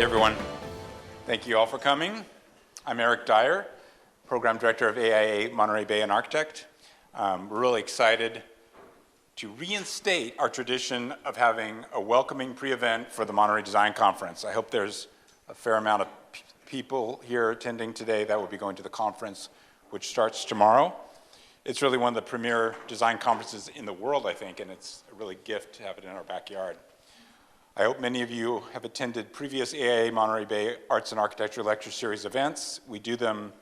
Hey everyone, thank you all for coming. I'm Eric Dyer, Program Director of AIA Monterey Bay and architect. We're really excited to reinstate our tradition of having a welcoming pre-event for the Monterey Design Conference. I hope there's a fair amount of people here attending today that will be going to the conference, which starts tomorrow. It's really one of the premier design conferences in the world, I think, and it's a really gift to have it in our backyard. I hope many of you have attended previous AIA Monterey Bay Arts and Architecture Lecture Series events. We do them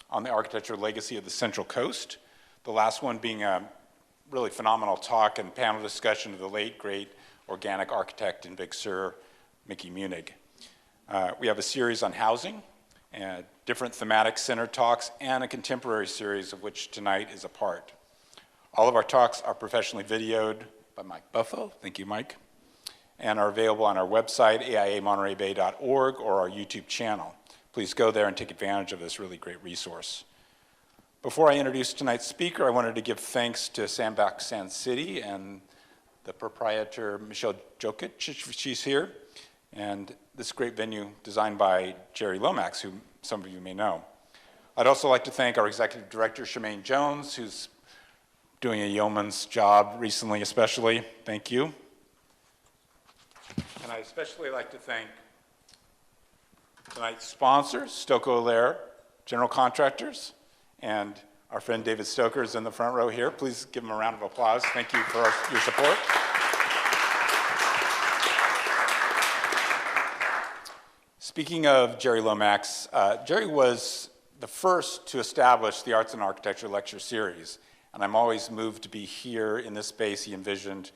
on the architectural legacy of the Central Coast, the last one being a really phenomenal talk and panel discussion of the late, great organic architect in Big Sur, Mickey Munig. We have a series on housing, and different thematic center talks, and a contemporary series of which tonight is a part. All of our talks are professionally videoed by Mike Buffo. Thank you, Mike. And are available on our website, aiamontereybay.org, or our YouTube channel. Please go there and take advantage of this really great resource. Before I introduce tonight's speaker, I wanted to give thanks to Sandbox Sand City and the proprietor, Michelle Jokic. She's here. And this great venue designed by Jerry Lomax, who some of you may know. I'd also like to thank our executive director, Shemaine Jones, who's doing a yeoman's job recently, especially. Thank you. And I'd especially like to thank tonight's sponsors, Stoker Allaire General Contractors, and our friend David Stoker is in the front row here. Please give him a round of applause. Thank you for your support. Speaking of Jerry Lomax, Jerry was the first to establish the Arts and Architecture Lecture Series, and I'm always moved to be here in this space he envisioned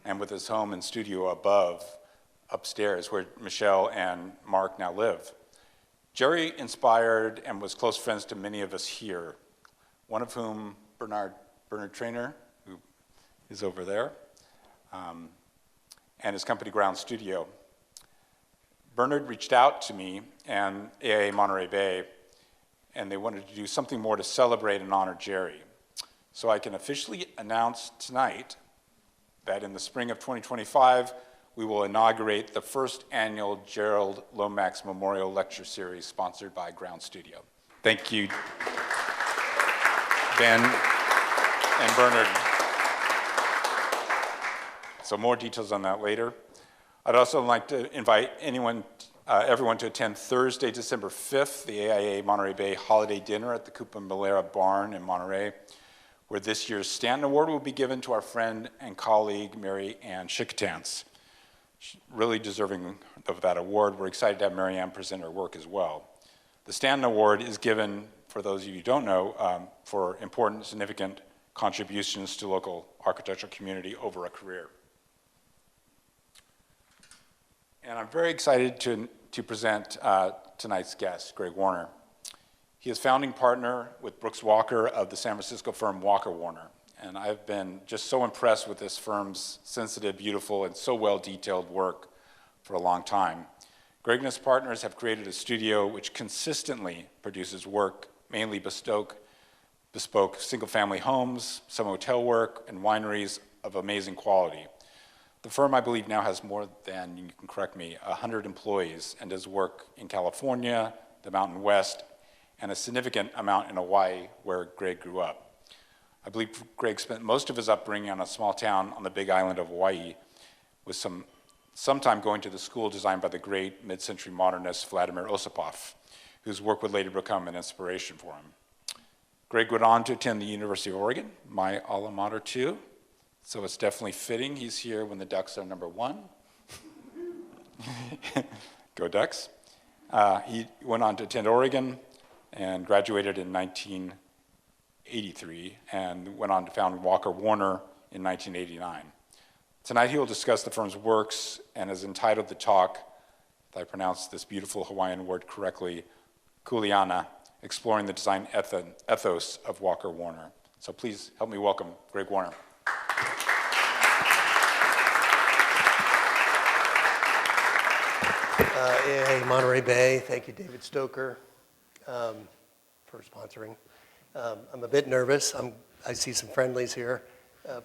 and with his home and studio above, upstairs, where Michelle and Mark now live. Jerry inspired and was close friends to many of us here, one of whom, Bernard Traynor, who is over there, and his company Ground Studio. Bernard reached out to me and AIA Monterey Bay, and they wanted to do something more to celebrate and honor Jerry. So I can officially announce tonight that in the spring of 2025, we will inaugurate the first annual Gerald Lomax Memorial Lecture Series sponsored by Ground Studio. Thank you, Ben and Bernard. So more details on that later. I'd also like to invite everyone to attend Thursday, December 5th, the AIA Monterey Bay Holiday Dinner at the Coupa Malera Barn in Monterey, where this year's Stanton Award will be given to our friend and colleague, Mary Ann Chickatance. Really deserving of that award. We're excited to have Mary Ann present her work as well. The Stanton Award is given, for those of you who don't know, for important, significant contributions to local architectural community over a career. And I'm very excited to present tonight's guest, Greg Warner. He is founding partner with Brooks Walker of the San Francisco firm Walker Warner. And I've been just so impressed with this firm's sensitive, beautiful, and so well-detailed work for a long time. Greg and his partners have created a studio which consistently produces work, mainly bespoke single-family homes, some hotel work, and wineries of amazing quality. The firm, I believe, now has more than, you can correct me, 100 employees and does work in California, the Mountain West, and a significant amount in Hawaii, where Greg grew up. I believe Greg spent most of his upbringing on a small town on the Big Island of Hawaii, with some time going to the school designed by the great mid-century modernist Vladimir Osipov, whose work would later become an inspiration for him. Greg went on to attend the University of Oregon, my alma mater too, so it's definitely fitting he's here when the Ducks are number one. Go Ducks. He went on to attend Oregon and graduated in 1983 and went on to found Walker Warner in 1989. Tonight he will discuss the firm's works and has entitled the talk, if I pronounce this beautiful Hawaiian word correctly, Kuleana, exploring the design ethos of Walker Warner. So please help me welcome Greg Warner. AIA Monterey Bay, thank you, David Stoker, for sponsoring. I'm a bit nervous. I see some friendlies here,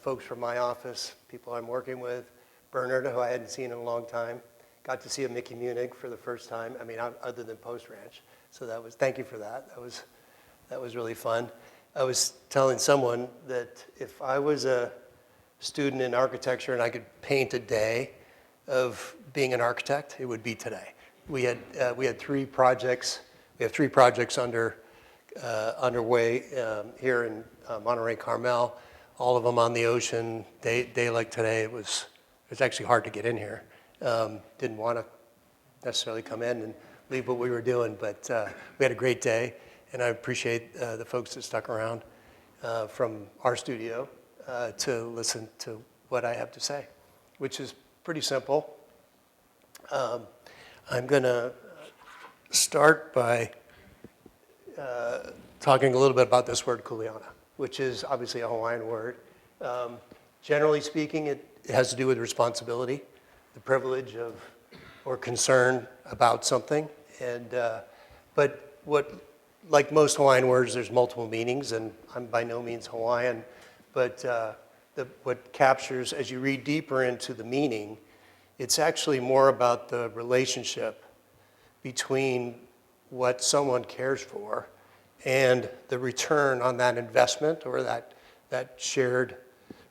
folks from my office, people I'm working with, Bernard, who I hadn't seen in a long time, got to see a Mickey Munich for the first time. I mean, other than Post Ranch. So thank you for that. That was really fun. I was telling someone that if I was a student in architecture and I could paint a day of being an architect, it would be today. We had 3 projects. We have 3 projects underway here in Monterey, Carmel. All of them on the ocean. Day like today, it was actually hard to get in here. Didn't want to necessarily come in and leave what we were doing, but we had a great day, and I appreciate the folks that stuck around from our studio to listen to what I have to say, which is pretty simple. I'm going to start by talking a little bit about this word kuleana, which is obviously a Hawaiian word. Generally speaking, it has to do with responsibility, the privilege of or concern about something. But like most Hawaiian words, there's multiple meanings, and I'm by no means Hawaiian, but what captures, as you read deeper into the meaning, it's actually more about the relationship between what someone cares for and the return on that investment or that shared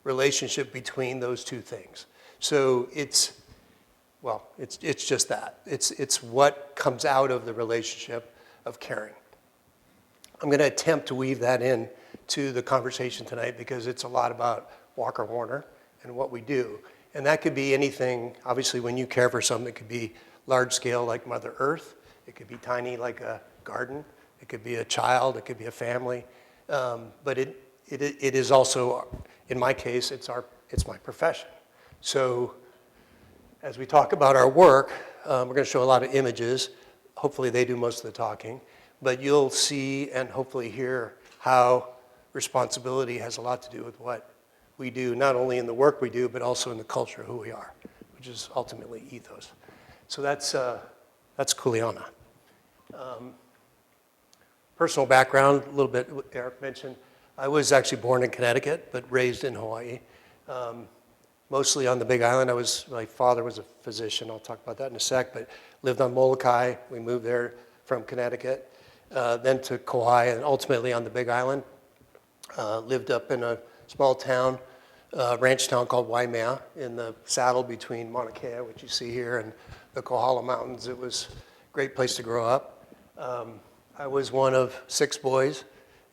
relationship between those two things. So it's just that. It's what comes out of the relationship of caring. I'm going to attempt to weave that in to the conversation tonight because it's a lot about Walker Warner and what we do. And that could be anything, obviously when you care for something, it could be large scale like Mother Earth. It could be tiny like a garden. It could be a child. It could be a family. But it is also, in my case, it's my profession. So as we talk about our work, we're going to show a lot of images. Hopefully they do most of the talking. But you'll see and hopefully hear how responsibility has a lot to do with what we do, not only in the work we do, but also in the culture of who we are, which is ultimately ethos. So that's kuleana. Personal background, a little bit, Eric mentioned. I was actually born in Connecticut, but raised in Hawaii. Mostly on the Big Island. My father was a physician, I'll talk about that in a sec, but lived on Molokai. We moved there from Connecticut, then to Kauai, and ultimately on the Big Island. Lived up in a small town, ranch town called Waimea, in the saddle between Mauna Kea, which you see here, and the Kohala Mountains. It was a great place to grow up. I was one of 6 boys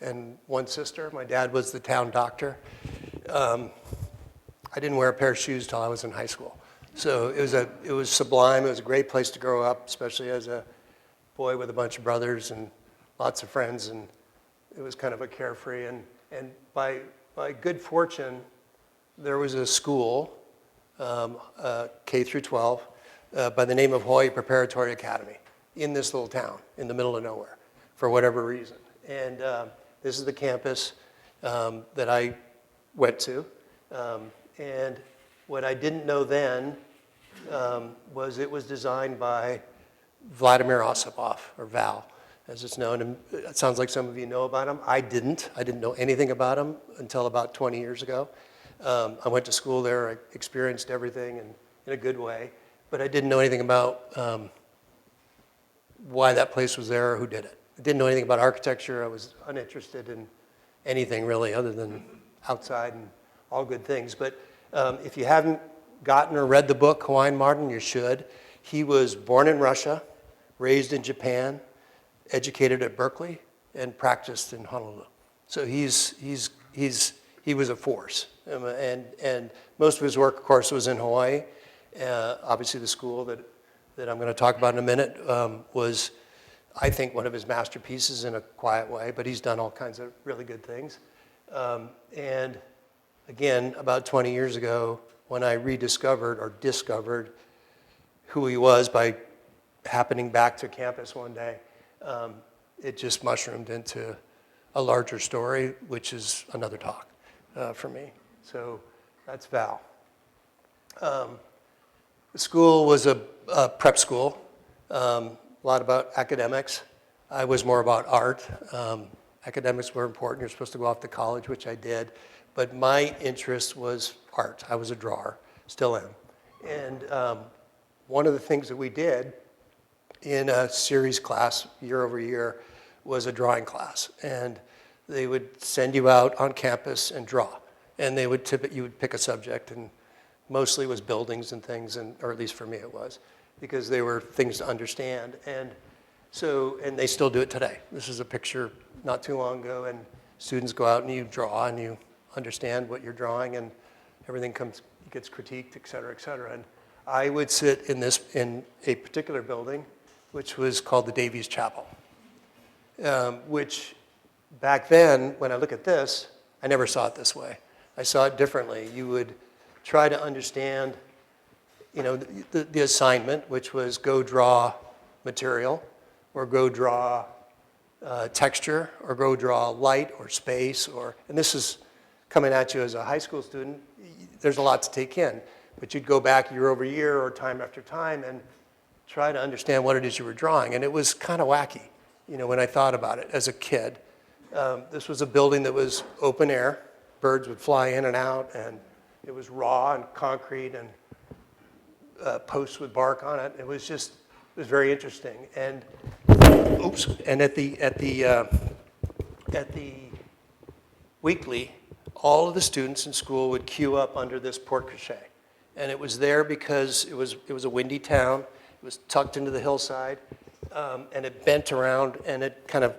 and 1 sister. My dad was the town doctor. I didn't wear a pair of shoes till I was in high school. So it was sublime. It was a great place to grow up, especially as a boy with a bunch of brothers and lots of friends. And it was kind of a carefree. And by good fortune, there was a school, K through 12, by the name of Hawaii Preparatory Academy in this little town in the middle of nowhere for whatever reason. And this is the campus that I went to. And what I didn't know then was it was designed by Vladimir Osipov, or Val, as it's known. And it sounds like some of you know about him. I didn't know anything about him until about 20 years ago. I went to school there. I experienced everything in a good way. But I didn't know anything about why that place was there or who did it. I didn't know anything about architecture. I was uninterested in anything really other than outside and all good things. But if you haven't gotten or read the book, Hawaiian Martin, you should. He was born in Russia, raised in Japan, educated at Berkeley, and practiced in Honolulu. So he was a force. And most of his work, of course, was in Hawaii. Obviously, the school that I'm going to talk about in a minute was, I think, one of his masterpieces in a quiet way, but he's done all kinds of really good things. And again, about 20 years ago, when I rediscovered or discovered who he was by happening back to campus one day, it just mushroomed into a larger story, which is another talk for me. So that's Val. The school was a prep school, a lot about academics. I was more about art. Academics were important. You're supposed to go off to college, which I did. But my interest was art. I was a drawer, still am. And one of the things that we did in a series class year over year was a drawing class. And they would send you out on campus and draw. And they would you would pick a subject, and mostly it was buildings and things, or at least for me it was, because they were things to understand. And they still do it today. This is a picture not too long ago, and students go out and you draw and you understand what you're drawing, and everything gets critiqued, et cetera, et cetera. And I would sit in a particular building, which was called the Davies Chapel, which back then, when I look at this, I never saw it this way. I saw it differently. You would try to understand, the assignment, which was go draw material, or go draw texture, or go draw light or space, and this is coming at you as a high school student. There's a lot to take in, but you'd go back year over year or time after time and try to understand what it is you were drawing, and it was kind of wacky, when I thought about it as a kid. This was a building that was open air. Birds would fly in and out, and it was raw and concrete and posts with bark on it. It was very interesting. And at the weekly, all of the students in school would queue up under this porte-cochere. And it was there because it was a windy town. It was tucked into the hillside, and it bent around, and it kind of,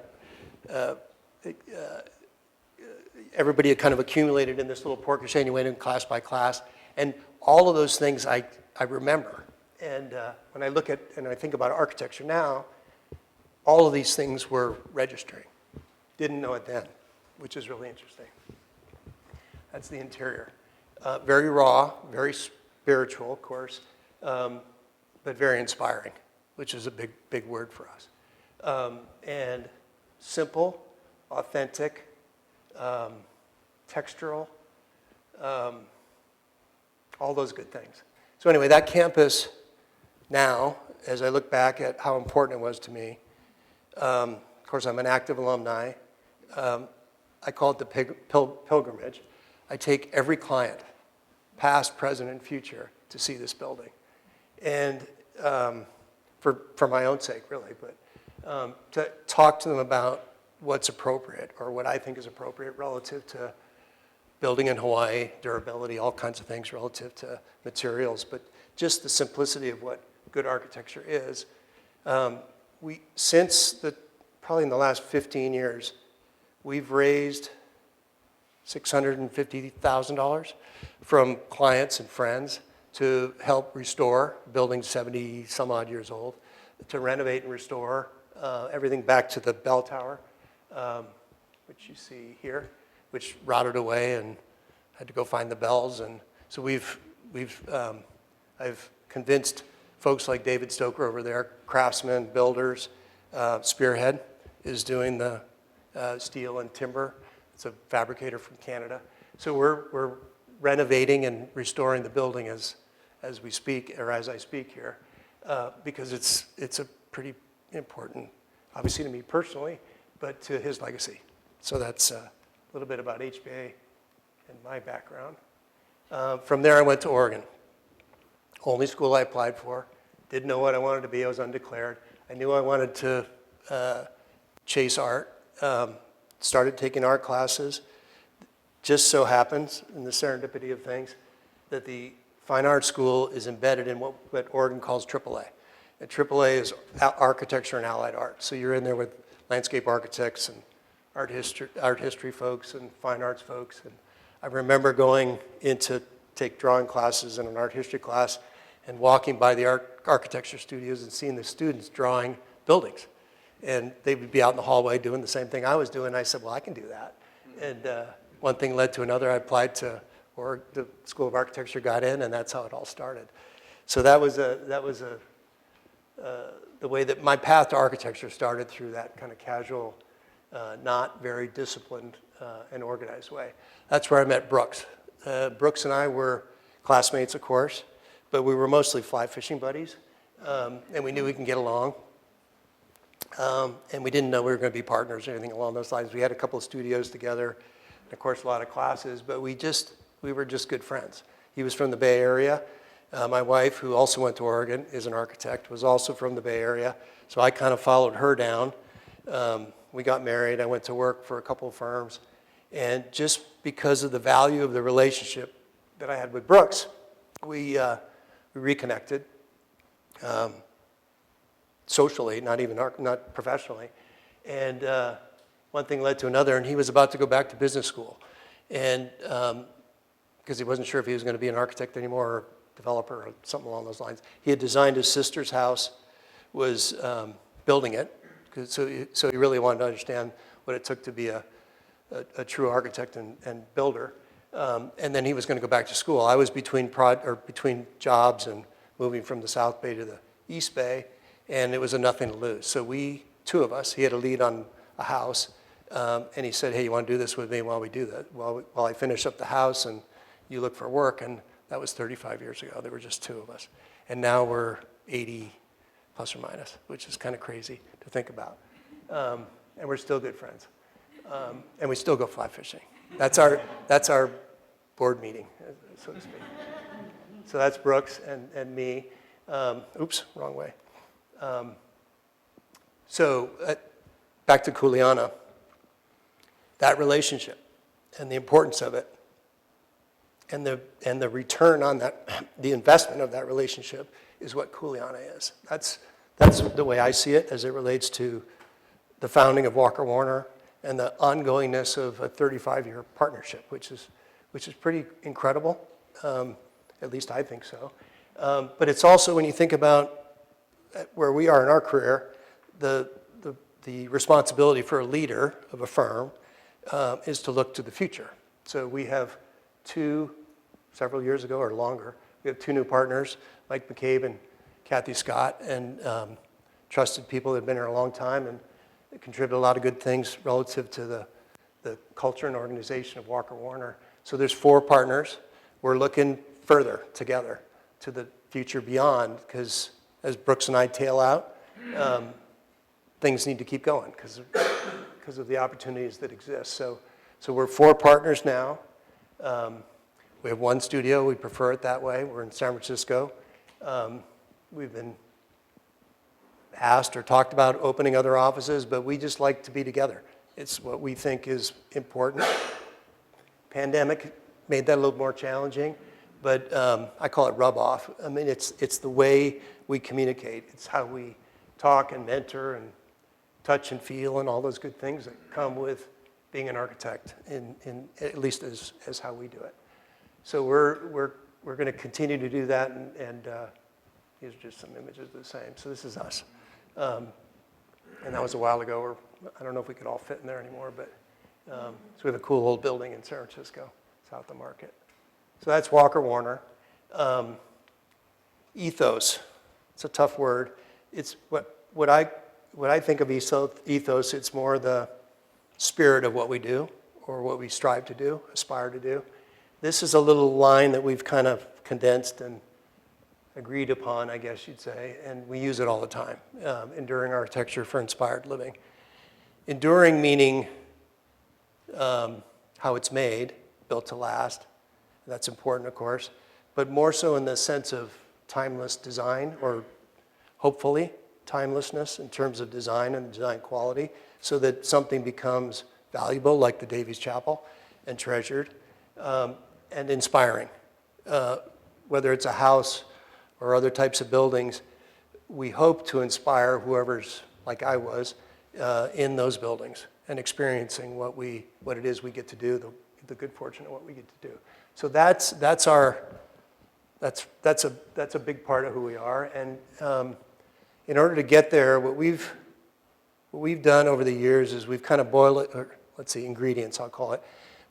everybody had kind of accumulated in this little porte-cochere, and you went in class by class. And all of those things I remember. And when I look at, and I think about architecture now, all of these things were registering. Didn't know it then, which is really interesting. That's the interior. Very raw, very spiritual, of course, but very inspiring, which is a big word for us. And simple, authentic, textural, all those good things. So anyway, that campus now, as I look back at how important it was to me, of course I'm an active alumni, I call it the pilgrimage. I take every client, past, present, and future, to see this building. And for my own sake, really, but to talk to them about what's appropriate, or what I think is appropriate relative to building in Hawaii, durability, all kinds of things relative to materials, but just the simplicity of what good architecture is. Probably in the last 15 years, we've raised $650,000 from clients and friends to help restore buildings 70 some odd years old, to renovate and restore everything back to the bell tower, which you see here, which rotted away and had to go find the bells. And so I've convinced folks like David Stoker over there, craftsmen, builders. Spearhead is doing the steel and timber. It's a fabricator from Canada. So we're renovating and restoring the building as we speak, or as I speak here, because it's a pretty important, obviously to me personally, but to his legacy. So that's a little bit about HBA and my background. From there I went to Oregon. Only school I applied for. Didn't know what I wanted to be. I was undeclared. I knew I wanted to chase art. Started taking art classes. Just so happens, in the serendipity of things, that the Fine Arts School is embedded in what Oregon calls AAA. And AAA is architecture and allied art. So you're in there with landscape architects and art history folks and fine arts folks. And I remember going in to take drawing classes in an art history class and walking by the architecture studios and seeing the students drawing buildings. And they would be out in the hallway doing the same thing I was doing. I said, well, I can do that. And one thing led to another. I applied to the School of Architecture, got in, and that's how it all started. So that was the way that my path to architecture started, through that kind of casual, not very disciplined and organized way. That's where I met Brooks. Brooks and I were classmates, of course, but we were mostly fly fishing buddies, and we knew we can get along. And we didn't know we were going to be partners or anything along those lines. We had a couple of studios together, and of course a lot of classes, but we were just good friends. He was from the Bay Area. My wife, who also went to Oregon, is an architect, was also from the Bay Area. So I kind of followed her down. We got married. I went to work for a couple of firms. And just because of the value of the relationship that I had with Brooks, we reconnected socially, not professionally. And one thing led to another, and he was about to go back to business school. And because he wasn't sure if he was going to be an architect anymore or developer or something along those lines. He had designed his sister's house, was building it, so he really wanted to understand what it took to be a true architect and builder. And then he was going to go back to school. I was between jobs and moving from the South Bay to the East Bay, and it was a nothing to lose. So two of us, he had a lead on a house, and he said, hey, you want to do this with me while we do that? While I finish up the house and you look for work. And that was 35 years ago. There were just two of us. And now we're 80 plus or minus, which is kind of crazy to think about. And we're still good friends. And we still go fly fishing. That's our board meeting, so to speak. So that's Brooks and me. Oops, wrong way. So back to Kuleana. That relationship and the importance of it and the return on that, the investment of that relationship is what Kuleana is. That's the way I see it as it relates to the founding of Walker Warner and the ongoingness of a 35-year partnership, which is pretty incredible. At least I think so. But it's also, when you think about where we are in our career, the responsibility for a leader of a firm is to look to the future. So we have several years ago or longer, we have two new partners, Mike McCabe and Kathy Scott, and trusted people that have been here a long time and contribute a lot of good things relative to the culture and organization of Walker Warner. So there's 4 partners. We're looking further together to the future beyond, because as Brooks and I tail out, things need to keep going because of the opportunities that exist. So we're 4 partners now. We have 1 studio. We prefer it that way. We're in San Francisco. We've been asked or talked about opening other offices, but we just like to be together. It's what we think is important. Pandemic made that a little more challenging, but I call it rub off. I mean, it's the way we communicate. It's how we talk and mentor and touch and feel and all those good things that come with being an architect, in at least as how we do it. So we're going to continue to do that, and these are just some images of the same. So this is us. And that was a while ago, or I don't know if we could all fit in there anymore, but so we have a cool old building in San Francisco, South of Market. So that's Walker Warner. Ethos, it's a tough word. It's what I think of ethos, it's more the spirit of what we do, or what we strive to do, aspire to do. This is a little line that we've kind of condensed and agreed upon, I guess you'd say, and we use it all the time. Enduring architecture for inspired living. Enduring meaning how it's made, built to last. That's important, of course, but more so in the sense of timeless design, or hopefully timelessness in terms of design and design quality, so that something becomes valuable, like the Davies Chapel, and treasured, and inspiring. Whether it's a house or other types of buildings, we hope to inspire whoever's, like I was, in those buildings and experiencing what it is we get to do, the good fortune of what we get to do. So that's a big part of who we are. And in order to get there, what we've done over the years is we've kind of boiled it, or let's see, ingredients, I'll call it.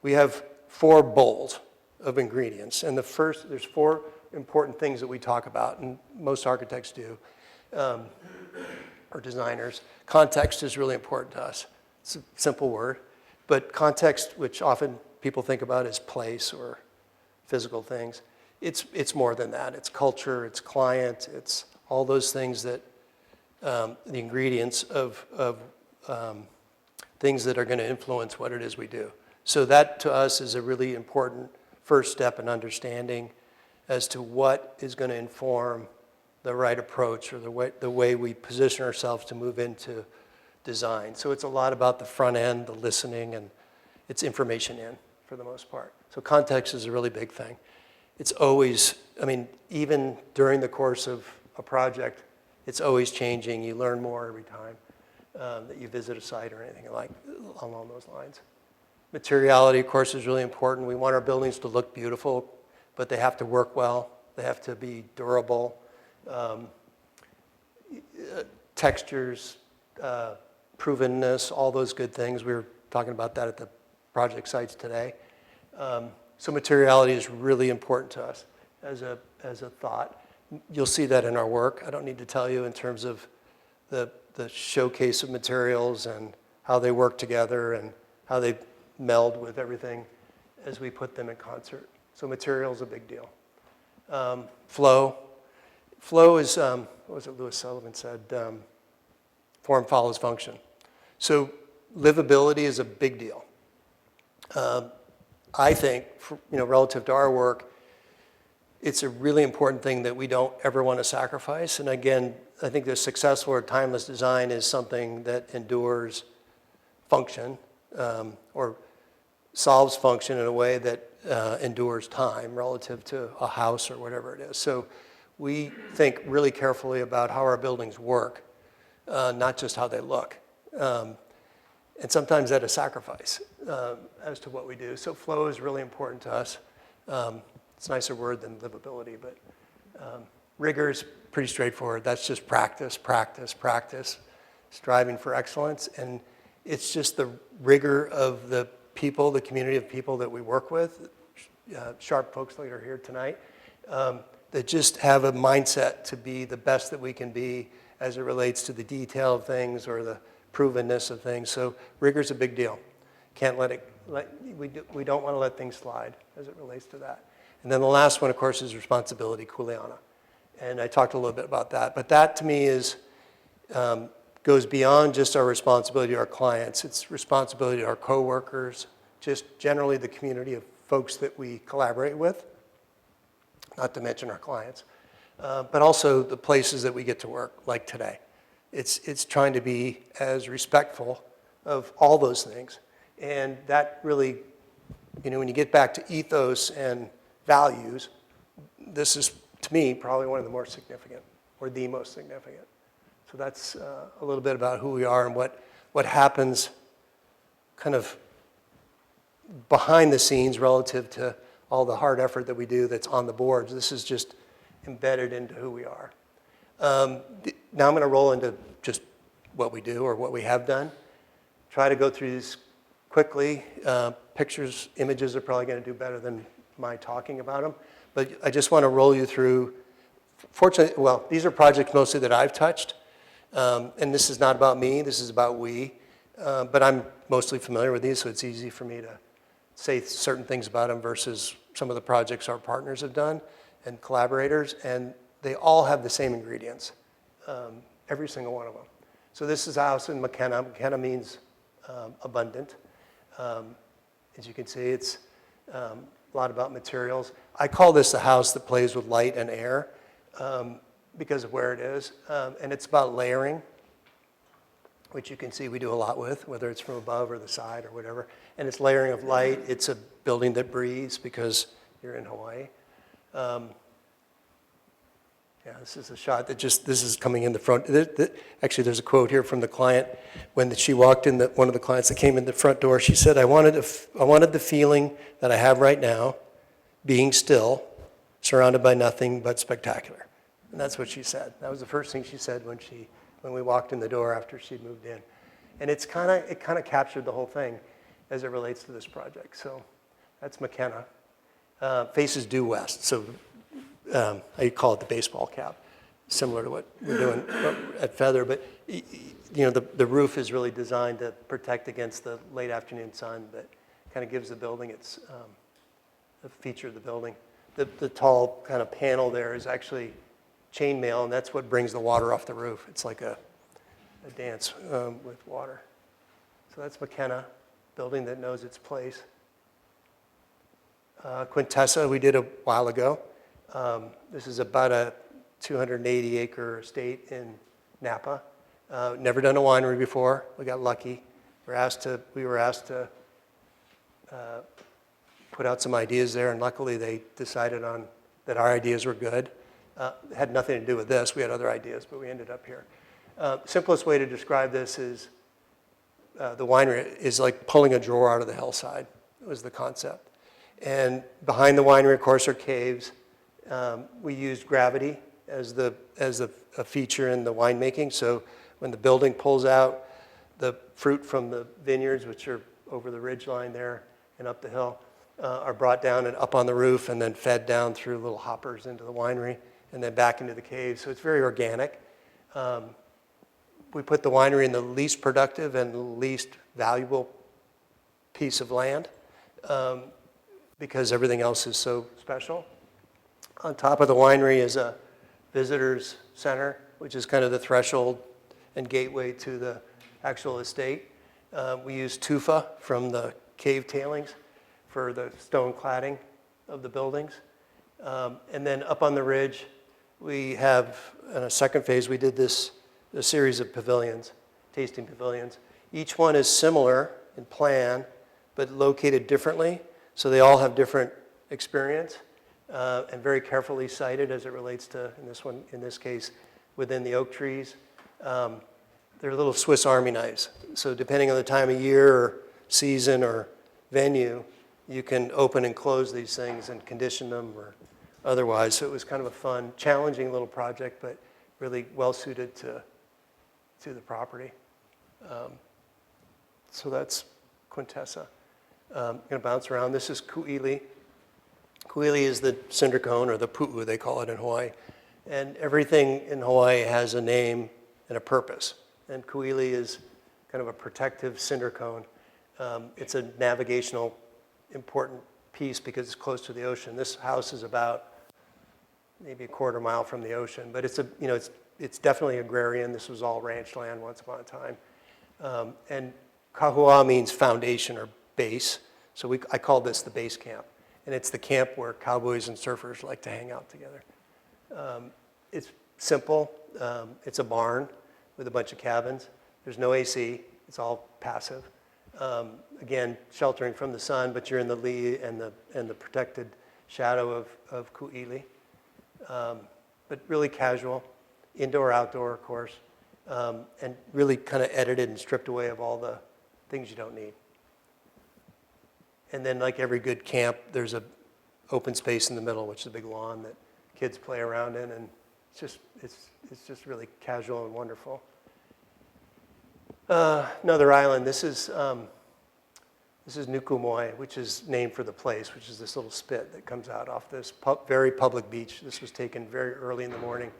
We have 4 bowls of ingredients. And there's 4 important things that we talk about, and most architects do, or designers. Context is really important to us. It's a simple word, but context, which often people think about as place or physical things, it's more than that. It's culture, it's client, it's all those things that, the ingredients of things that are going to influence what it is we do. So that to us is a really important first step in understanding as to what is going to inform the right approach or the way we position ourselves to move into design. So it's a lot about the front end, the listening, and it's information in for the most part. So context is a really big thing. It's always, I mean, even during the course of a project, it's always changing. You learn more every time that you visit a site or anything like along those lines. Materiality, of course, is really important. We want our buildings to look beautiful, but they have to work well. They have to be durable. Textures, provenness, all those good things. We were talking about that at the project sites today. So materiality is really important to us as a thought. You'll see that in our work. I don't need to tell you in terms of the showcase of materials and how they work together and how they meld with everything as we put them in concert. So material is a big deal. Flow. Flow is, what was it Lewis Sullivan said? Form follows function. So livability is a big deal. I think, relative to our work, it's a really important thing that we don't ever want to sacrifice. And again, I think the successful or timeless design is something that endures function or solves function in a way that endures time relative to a house or whatever it is. So we think really carefully about how our buildings work, not just how they look. And sometimes at a sacrifice as to what we do. So flow is really important to us. It's a nicer word than livability, but rigor is pretty straightforward. That's just practice, practice, practice, striving for excellence. And it's just the rigor of the people, the community of people that we work with, sharp folks that are here tonight, that just have a mindset to be the best that we can be as it relates to the detail of things or the provenness of things. So rigor's a big deal. Can't let it, we don't want to let things slide as it relates to that. And then the last one, of course, is responsibility, kuleana. And I talked a little bit about that. But that, to me, is goes beyond just our responsibility to our clients. It's responsibility to our coworkers, just generally the community of folks that we collaborate with, not to mention our clients, but also the places that we get to work, like today. It's trying to be as respectful of all those things. And that really, when you get back to ethos and values, this is, to me, probably one of the more significant, or the most significant. So that's a little bit about who we are and what happens kind of behind the scenes relative to all the hard effort that we do that's on the boards. This is just embedded into who we are. Now I'm going to roll into just what we do or what we have done. Try to go through these quickly. Pictures, images are probably going to do better than my talking about them. But I just want to roll you through. Fortunately, well, these are projects mostly that I've touched. And this is not about me. This is about we. But I'm mostly familiar with these, so it's easy for me to say certain things about them versus some of the projects our partners have done and collaborators. And they all have the same ingredients, every single one of them. So this is a house in McKenna. McKenna means abundant. As you can see, it's a lot about materials. I call this a house that plays with light and air because of where it is. And it's about layering, which you can see we do a lot with, whether it's from above or the side or whatever. And it's layering of light. It's a building that breathes because you're in Hawaii. Yeah, this is a shot that this is coming in the front. Actually, there's a quote here from the client. When she walked in, one of the clients that came in the front door, she said, I wanted the feeling that I have right now, being still, surrounded by nothing but spectacular. And that's what she said. That was the first thing she said when we walked in the door after she'd moved in. And it kind of captured the whole thing as it relates to this project. So that's McKenna. Faces due west. So I call it the baseball cap, similar to what we're doing at Feather. But the roof is really designed to protect against the late afternoon sun, but kind of gives the building its a feature of the building. The tall kind of panel there is actually chainmail, and that's what brings the water off the roof. It's like a dance with water. So that's McKenna, building that knows its place. Quintessa we did a while ago. This is about a 280-acre estate in Napa. Never done a winery before. We got lucky. We were asked to put out some ideas there, and luckily they decided that our ideas were good. It had nothing to do with this. We had other ideas, but we ended up here. Simplest way to describe this is the winery is like pulling a drawer out of the hillside, was the concept. And behind the winery, of course, are caves. We used gravity as a feature in the winemaking. So when the building pulls out, the fruit from the vineyards, which are over the ridge line there and up the hill, are brought down and up on the roof and then fed down through little hoppers into the winery and then back into the cave. So it's very organic. We put the winery in the least productive and least valuable piece of land because everything else is so special. On top of the winery is a visitors center, which is kind of the threshold and gateway to the actual estate. We use tufa from the cave tailings for the stone cladding of the buildings. And then up on the ridge, we have, in a second phase, we did a series of pavilions, tasting pavilions. Each one is similar in plan, but located differently. So they all have different experience and very carefully sited as it relates to, in this case, within the oak trees. They're little Swiss Army knives. So depending on the time of year or season or venue, you can open and close these things and condition them or otherwise. So it was kind of a fun, challenging little project, but really well suited to the property. So that's Quintessa. I'm going to bounce around. This is Ku'ili. Ku'ili is the cinder cone, or the pu'u, they call it in Hawaii. And everything in Hawaii has a name and a purpose. And Ku'ili is kind of a protective cinder cone. It's a navigational important piece because it's close to the ocean. This house is about maybe a quarter mile from the ocean, but it's definitely agrarian. This was all ranch land once upon a time. And kahua means foundation or base. So I call this the base camp. And it's the camp where cowboys and surfers like to hang out together. It's simple. It's a barn with a bunch of cabins. There's no AC. It's all passive. Again, sheltering from the sun, but you're in the lee and the protected shadow of Ku'ili. But really casual, indoor, outdoor, of course, and really kind of edited and stripped away of all the things you don't need. And then, like every good camp, there's a open space in the middle, which is a big lawn that kids play around in, and it's just really casual and wonderful. Another island. This is Nukumoi, which is named for the place, which is this little spit that comes out off this very public beach. This was taken very early in the morning.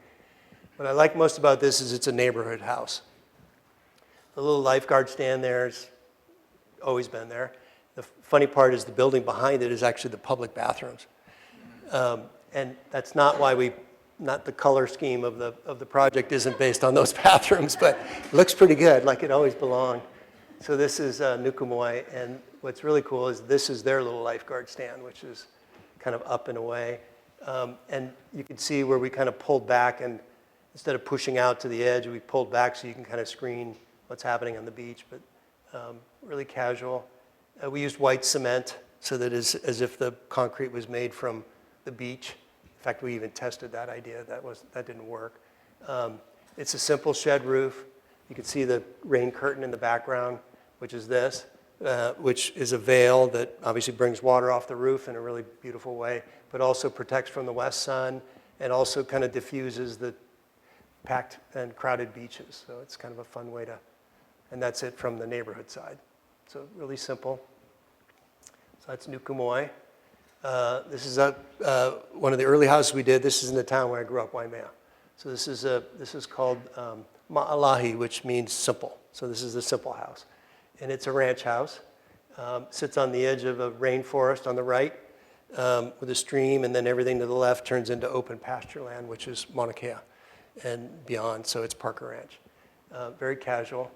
What I like most about this is it's a neighborhood house. The little lifeguard stand there has always been there. The funny part is the building behind it is actually the public bathrooms. And that's not why not the color scheme of the project isn't based on those bathrooms, but it looks pretty good, like it always belonged. So this is Nukumoi, and what's really cool is this is their little lifeguard stand, which is kind of up and away. And you can see where we kind of pulled back, and instead of pushing out to the edge, we pulled back so you can kind of screen what's happening on the beach, but really casual. We used white cement so that it's as if the concrete was made from the beach. In fact, we even tested that idea. That didn't work. It's a simple shed roof. You can see the rain curtain in the background, which is this, which is a veil that obviously brings water off the roof in a really beautiful way, but also protects from the west sun and also kind of diffuses the packed and crowded beaches. So it's kind of a fun way and that's it from the neighborhood side. So really simple. So that's Nukumoi. This is one of the early houses we did. This is in the town where I grew up, Waimea. So this is called Ma'alahi, which means simple. So this is the simple house. And it's a ranch house. Sits on the edge of a rainforest on the right with a stream, and then everything to the left turns into open pasture land, which is Mauna Kea and beyond. So it's Parker Ranch. Very casual.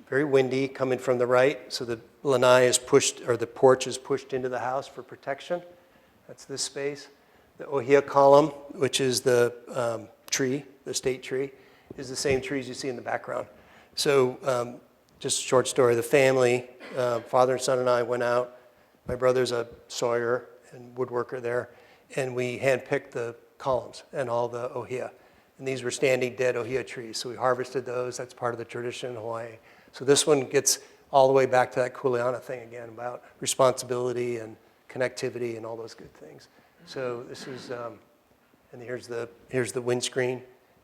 Very windy coming from the right, so the lanai is pushed, or the porch is pushed into the house for protection. That's this space. The ohia column, which is the tree, the state tree, is the same trees you see in the background. So just a short story. The family, father and son and I went out. My brother's a sawyer and woodworker there, and we handpicked the columns and all the ohia. And these were standing dead ohia trees. So we harvested those. That's part of the tradition in Hawaii. So this one gets all the way back to that kuleana thing again about responsibility and connectivity and all those good things. So this is, and here's the windscreen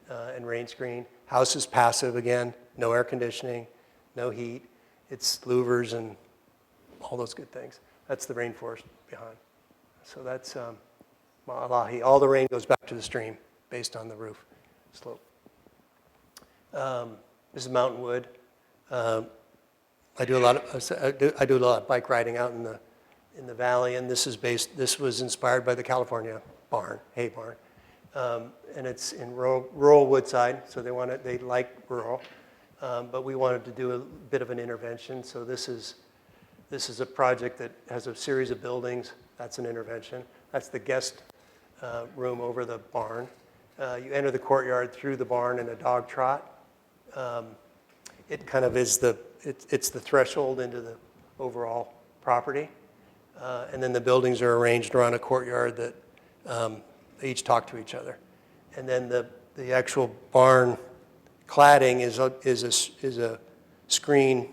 and rain screen. House is passive again, no air conditioning, no heat. It's louvers and all those good things. That's the rainforest behind. So that's Ma'alahi. All the rain goes back to the stream based on the roof slope. This is mountain wood. I do a lot of bike riding out in the valley, and this was inspired by the California barn, hay barn. And it's in rural Woodside, so they like rural, but we wanted to do a bit of an intervention. So this is a project that has a series of buildings. That's an intervention. That's the guest room over the barn. You enter the courtyard through the barn in a dog trot. It kind of is it's the threshold into the overall property. And then the buildings are arranged around a courtyard that they each talk to each other. And then the actual barn cladding is a screen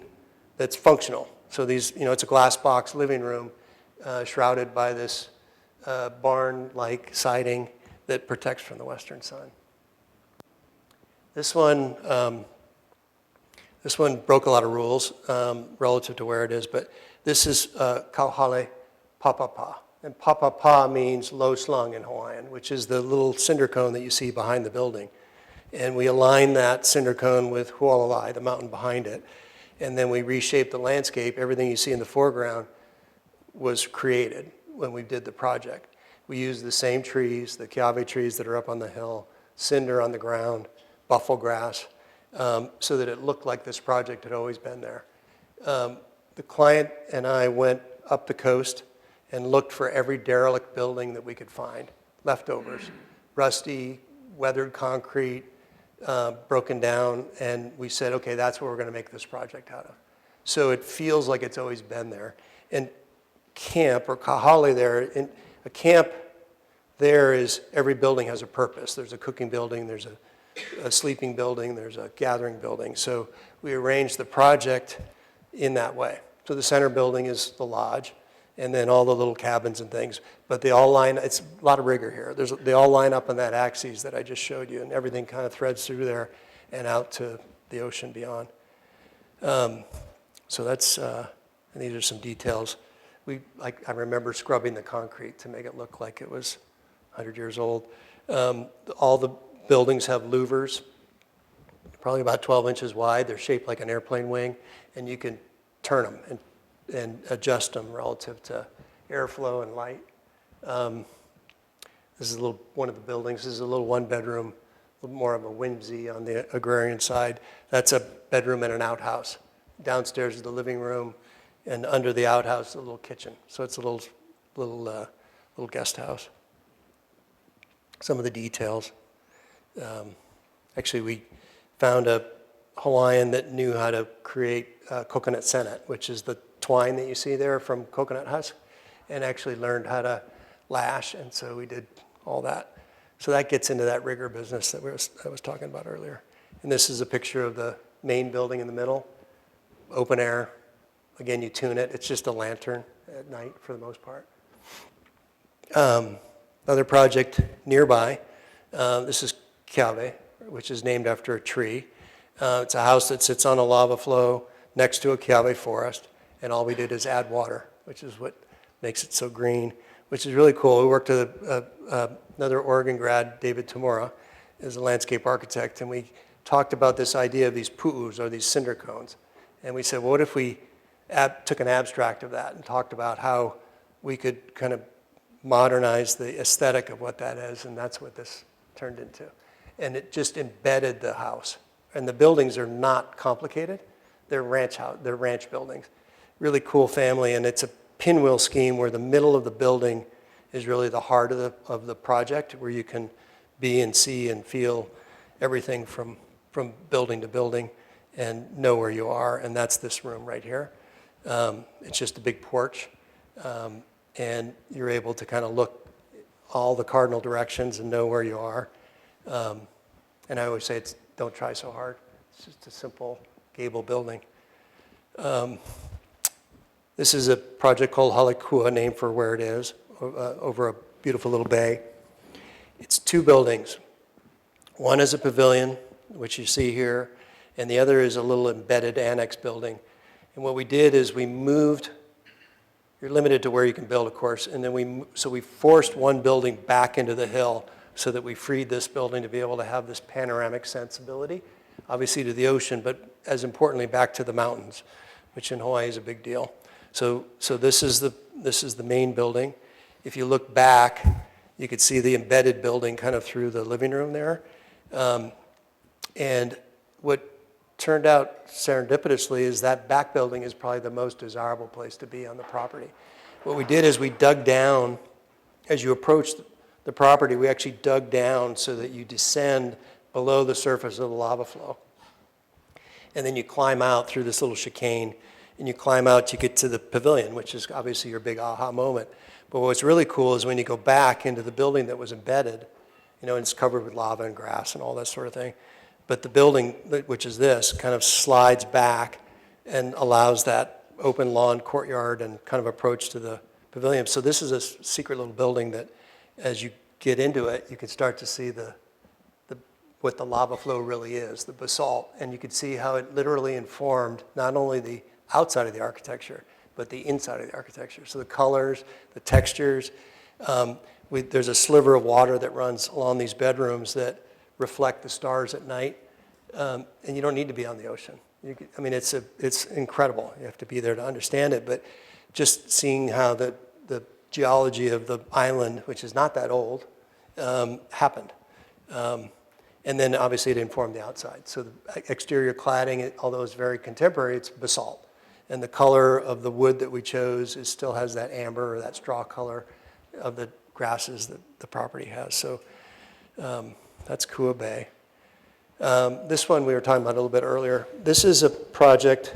that's functional. So it's a glass box living room shrouded by this barn-like siding that protects from the western sun. This one broke a lot of rules relative to where it is, but this is Kauhale Papapa. And Papapa means low slung in Hawaiian, which is the little cinder cone that you see behind the building. And we align that cinder cone with Hualalai, the mountain behind it. And then we reshape the landscape. Everything you see in the foreground was created when we did the project. We used the same trees, the kiawe trees that are up on the hill, cinder on the ground, buffalo grass, so that it looked like this project had always been there. The client and I went up the coast and looked for every derelict building that we could find, leftovers, rusty, weathered concrete, broken down, and we said, okay, that's what we're gonna make this project out of. So it feels like it's always been there. And camp, or kahale there, a camp there is every building has a purpose. There's a cooking building, there's a sleeping building, there's a gathering building. So we arranged the project in that way. So the center building is the lodge, and then all the little cabins and things. But they all line, it's a lot of rigor here. They all line up on that axis that I just showed you, and everything kind of threads through there and out to the ocean beyond. So that's, and these are some details. I remember scrubbing the concrete to make it look like it was 100 years old. All the buildings have louvers, probably about 12 inches wide. They're shaped like an airplane wing, and you can turn them and adjust them relative to airflow and light. This is one of the buildings. This is a little one-bedroom, a little more of a whimsy on the agrarian side. That's a bedroom and an outhouse. Downstairs is the living room, and under the outhouse, a little kitchen. So it's a little guest house. Some of the details. Actually, we found a Hawaiian that knew how to create coconut sennet, which is the twine that you see there from coconut husk, and actually learned how to lash, and so we did all that. So that gets into that rigor business that I was talking about earlier. And this is a picture of the main building in the middle, open air. Again, you tune it. It's just a lantern at night for the most part. Another project nearby, this is Kiawe, which is named after a tree. It's a house that sits on a lava flow next to a Kiawe forest, and all we did is add water, which is what makes it so green, which is really cool. We worked with another Oregon grad, David Tamura, is a landscape architect, and we talked about this idea of these pu'us, or these cinder cones. And we said, well, what if we took an abstract of that and talked about how we could kind of modernize the aesthetic of what that is, and that's what this turned into. And it just embedded the house. And the buildings are not complicated. They're ranch buildings. Really cool family, and it's a pinwheel scheme where the middle of the building is really the heart of the project, where you can be and see and feel everything from building to building and know where you are, and that's this room right here. It's just a big porch, and you're able to kind of look all the cardinal directions and know where you are. And I always say, don't try so hard. It's just a simple gable building. This is a project called Halikua, named for where it is, over a beautiful little bay. It's 2 buildings. One is a pavilion, which you see here, and the other is a little embedded annex building. And what we did is we moved, you're limited to where you can build, of course, and then we forced one building back into the hill so that we freed this building to be able to have this panoramic sensibility, obviously to the ocean, but as importantly back to the mountains, which in Hawaii is a big deal. So this is the main building. If you look back, you could see the embedded building kind of through the living room there. And what turned out serendipitously is that back building is probably the most desirable place to be on the property. What we did is we dug down. As you approach the property, we actually dug down so that you descend below the surface of the lava flow. And then you climb out through this little chicane, and you climb out, you get to the pavilion, which is obviously your big aha moment. But what's really cool is when you go back into the building that was embedded, and it's covered with lava and grass and all that sort of thing. But the building, which is this, kind of slides back and allows that open lawn courtyard and kind of approach to the pavilion. So this is a secret little building that, as you get into it, you can start to see what the lava flow really is, the basalt. And you can see how it literally informed not only the outside of the architecture, but the inside of the architecture. So the colors, the textures. There's a sliver of water that runs along these bedrooms that reflect the stars at night. And you don't need to be on the ocean. It's incredible. You have to be there to understand it. But just seeing how the geology of the island, which is not that old, happened. And then obviously it informed the outside. So the exterior cladding, although it's very contemporary, it's basalt. And the color of the wood that we chose still has that amber or that straw color of the grasses that the property has. So that's Kua Bay. This one we were talking about a little bit earlier. This is a project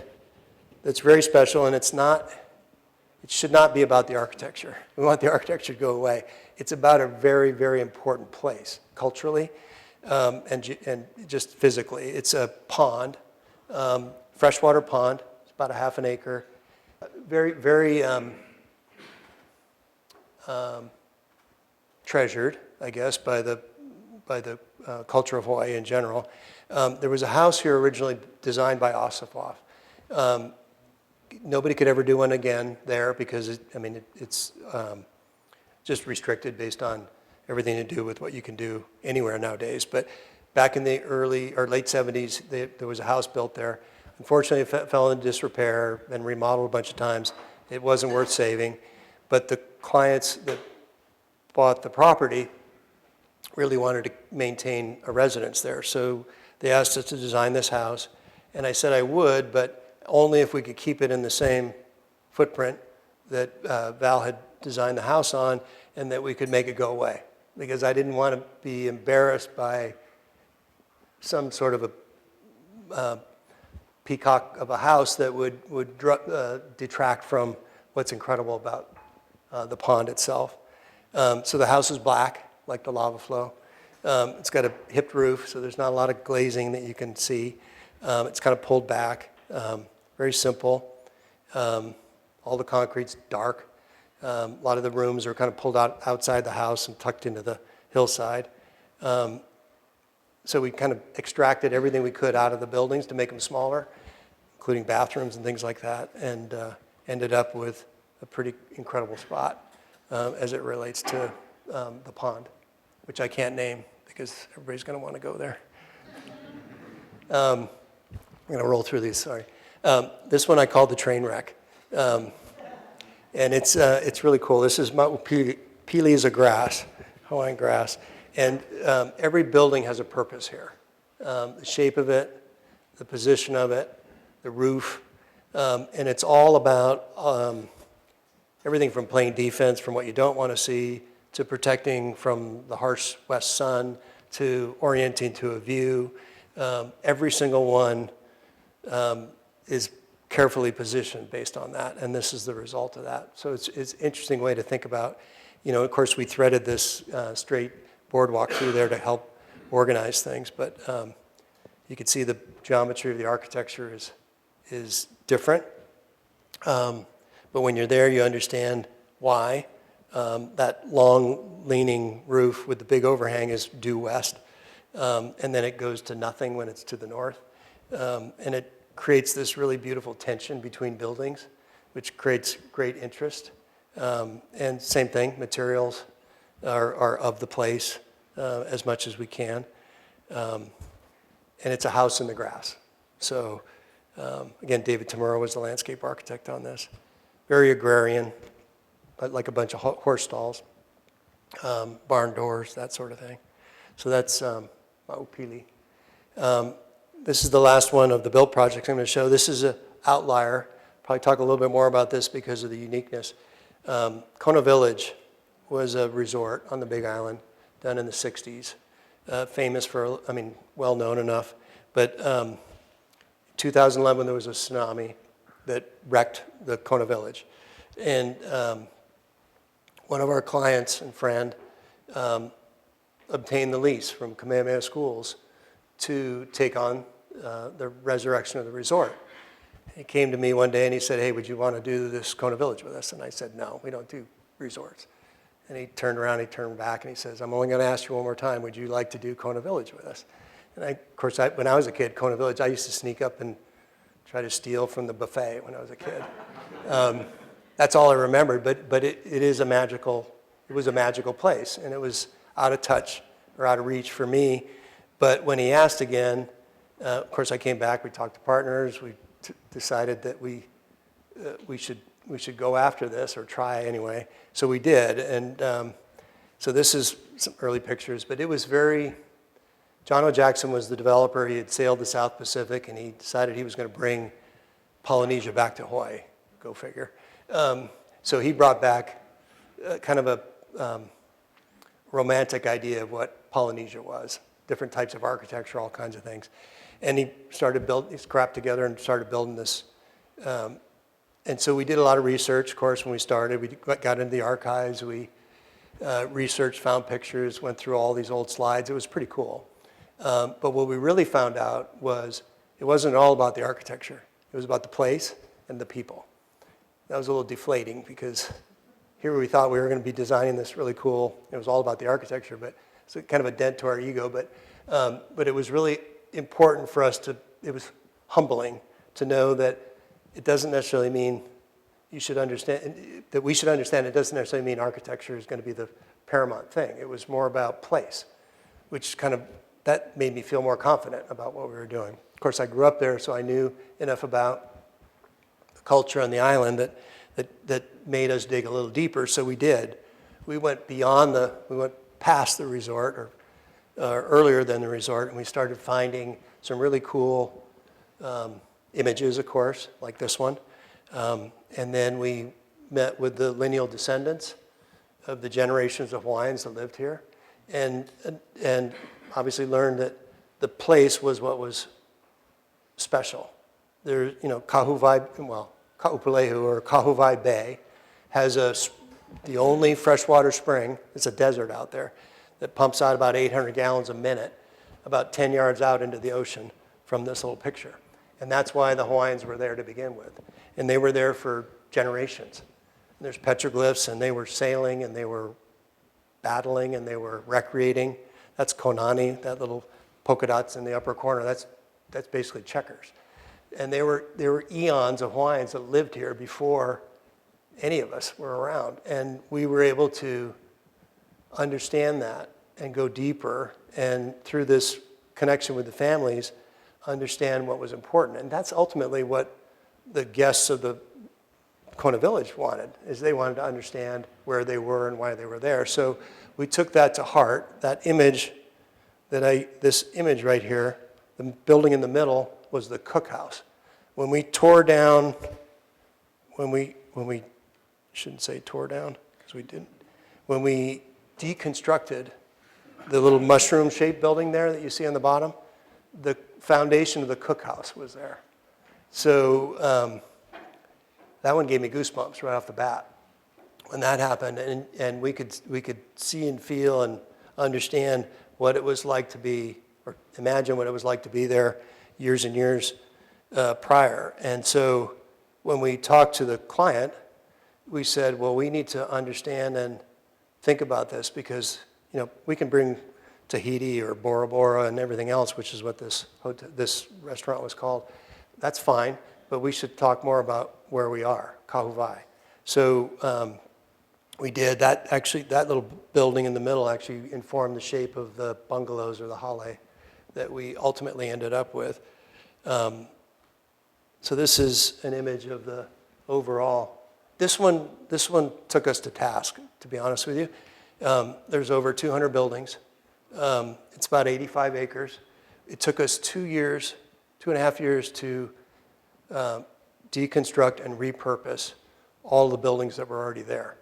that's very special, and it should not be about the architecture. We want the architecture to go away. It's about a very, very important place culturally and just physically. It's a pond, freshwater pond. It's about a half an acre. Very, very treasured, I guess, by the culture of Hawaii in general. There was a house here originally designed by Ossipoff. Nobody could ever do one again there because it's just restricted based on everything to do with what you can do anywhere nowadays. But back in the early or late 70s, there was a house built there. Unfortunately, it fell into disrepair and remodeled a bunch of times. It wasn't worth saving. But the clients that bought the property really wanted to maintain a residence there. So they asked us to design this house. And I said I would, but only if we could keep it in the same footprint that Val had designed the house on, and that we could make it go away. Because I didn't want to be embarrassed by some sort of a peacock of a house that would detract from what's incredible about the pond itself. So the house is black, like the lava flow. It's got a hipped roof, so there's not a lot of glazing that you can see. It's kind of pulled back, very simple. All the concrete's dark. A lot of the rooms are kind of pulled out outside the house and tucked into the hillside. So we kind of extracted everything we could out of the buildings to make them smaller, including bathrooms and things like that, and ended up with a pretty incredible spot as it relates to the pond, which I can't name because everybody's going to want to go there. I'm going to roll through these, sorry. This one I call the train wreck. And it's really cool. This is Pili is a grass, Hawaiian grass. And every building has a purpose here. The shape of it, the position of it, the roof. And it's all about everything from playing defense from what you don't want to see, to protecting from the harsh west sun, to orienting to a view. Every single one is carefully positioned based on that, and this is the result of that. So it's an interesting way to think about, of course, we threaded this straight boardwalk through there to help organize things, but you can see the geometry of the architecture is different. But when you're there, you understand why. That long leaning roof with the big overhang is due west, and then it goes to nothing when it's to the north. And it creates this really beautiful tension between buildings, which creates great interest. And same thing, materials are of the place as much as we can. And it's a house in the grass. So again, David Tamura was the landscape architect on this. Very agrarian, but like a bunch of horse stalls, barn doors, that sort of thing. So that's Maupili. This is the last one of the built projects I'm going to show. This is an outlier. Probably talk a little bit more about this because of the uniqueness. Kona Village was a resort on the Big Island done in the 60s. Famous for, well known enough. But 2011, there was a tsunami that wrecked the Kona Village. And one of our clients and friend obtained the lease from Kamehameha Schools to take on the resurrection of the resort. He came to me one day and he said, hey, would you want to do this Kona Village with us? And I said, no, we don't do resorts. And he turned around, he turned back, and he says, I'm only going to ask you one more time, would you like to do Kona Village with us? And of course, when I was a kid, Kona Village, I used to sneak up and try to steal from the buffet when I was a kid. That's all I remembered, but it was a magical place, and it was out of touch or out of reach for me. But when he asked again, of course, I came back, we talked to partners, we decided that we should go after this, or try anyway. So we did, and so this is some early pictures, but it was John O. Jackson was the developer. He had sailed the South Pacific, and he decided he was going to bring Polynesia back to Hawaii. Go figure. So he brought back kind of a romantic idea of what Polynesia was, different types of architecture, all kinds of things. And he scrapped together and started building this. And so we did a lot of research, of course, when we started. We got into the archives, we researched, found pictures, went through all these old slides. It was pretty cool. But what we really found out was it wasn't all about the architecture. It was about the place and the people. That was a little deflating because here we thought we were going to be designing this really cool. It was all about the architecture, but it's kind of a dent to our ego. But it was really important for us it was humbling to know that it doesn't necessarily mean we should understand it doesn't necessarily mean architecture is going to be the paramount thing. It was more about place, which that made me feel more confident about what we were doing. Of course, I grew up there, so I knew enough about the culture on the island that made us dig a little deeper, so we did. We went past the resort, or earlier than the resort, and we started finding some really cool images, of course, like this one. And then we met with the lineal descendants of the generations of Hawaiians that lived here, and obviously learned that the place was what was special. There, Ka'upalehu, or Kahuvai Bay, has the only freshwater spring. It's a desert out there that pumps out about 800 gallons a minute, about 10 yards out into the ocean from this little picture. And that's why the Hawaiians were there to begin with. And they were there for generations. And there's petroglyphs, and they were sailing, and they were battling, and they were recreating. That's Konani, that little polka dots in the upper corner. That's basically checkers. And there were eons of Hawaiians that lived here before any of us were around. And we were able to understand that and go deeper, and through this connection with the families, understand what was important. And that's ultimately what the guests of the Kona Village wanted, is they wanted to understand where they were and why they were there. So we took that to heart. That image, this image right here, the building in the middle was the cookhouse. When we tore down, when we shouldn't say tore down, because we didn't. When we deconstructed the little mushroom-shaped building there that you see on the bottom, the foundation of the cookhouse was there. So that one gave me goosebumps right off the bat when that happened, and we could see and feel and understand what it was like to be, or imagine what it was like to be there years and years prior. And so when we talked to the client, we said, well, we need to understand and think about this, because we can bring Tahiti or Bora Bora and everything else, which is what this restaurant was called. That's fine, but we should talk more about where we are, Kahuvai. So we did that. Actually, that little building in the middle actually informed the shape of the bungalows or the hale that we ultimately ended up with. So this is an image of the overall. This one took us to task, to be honest with you. There's over 200 buildings. It's about 85 acres. It took us 2.5 years to deconstruct and repurpose all the buildings that were already there.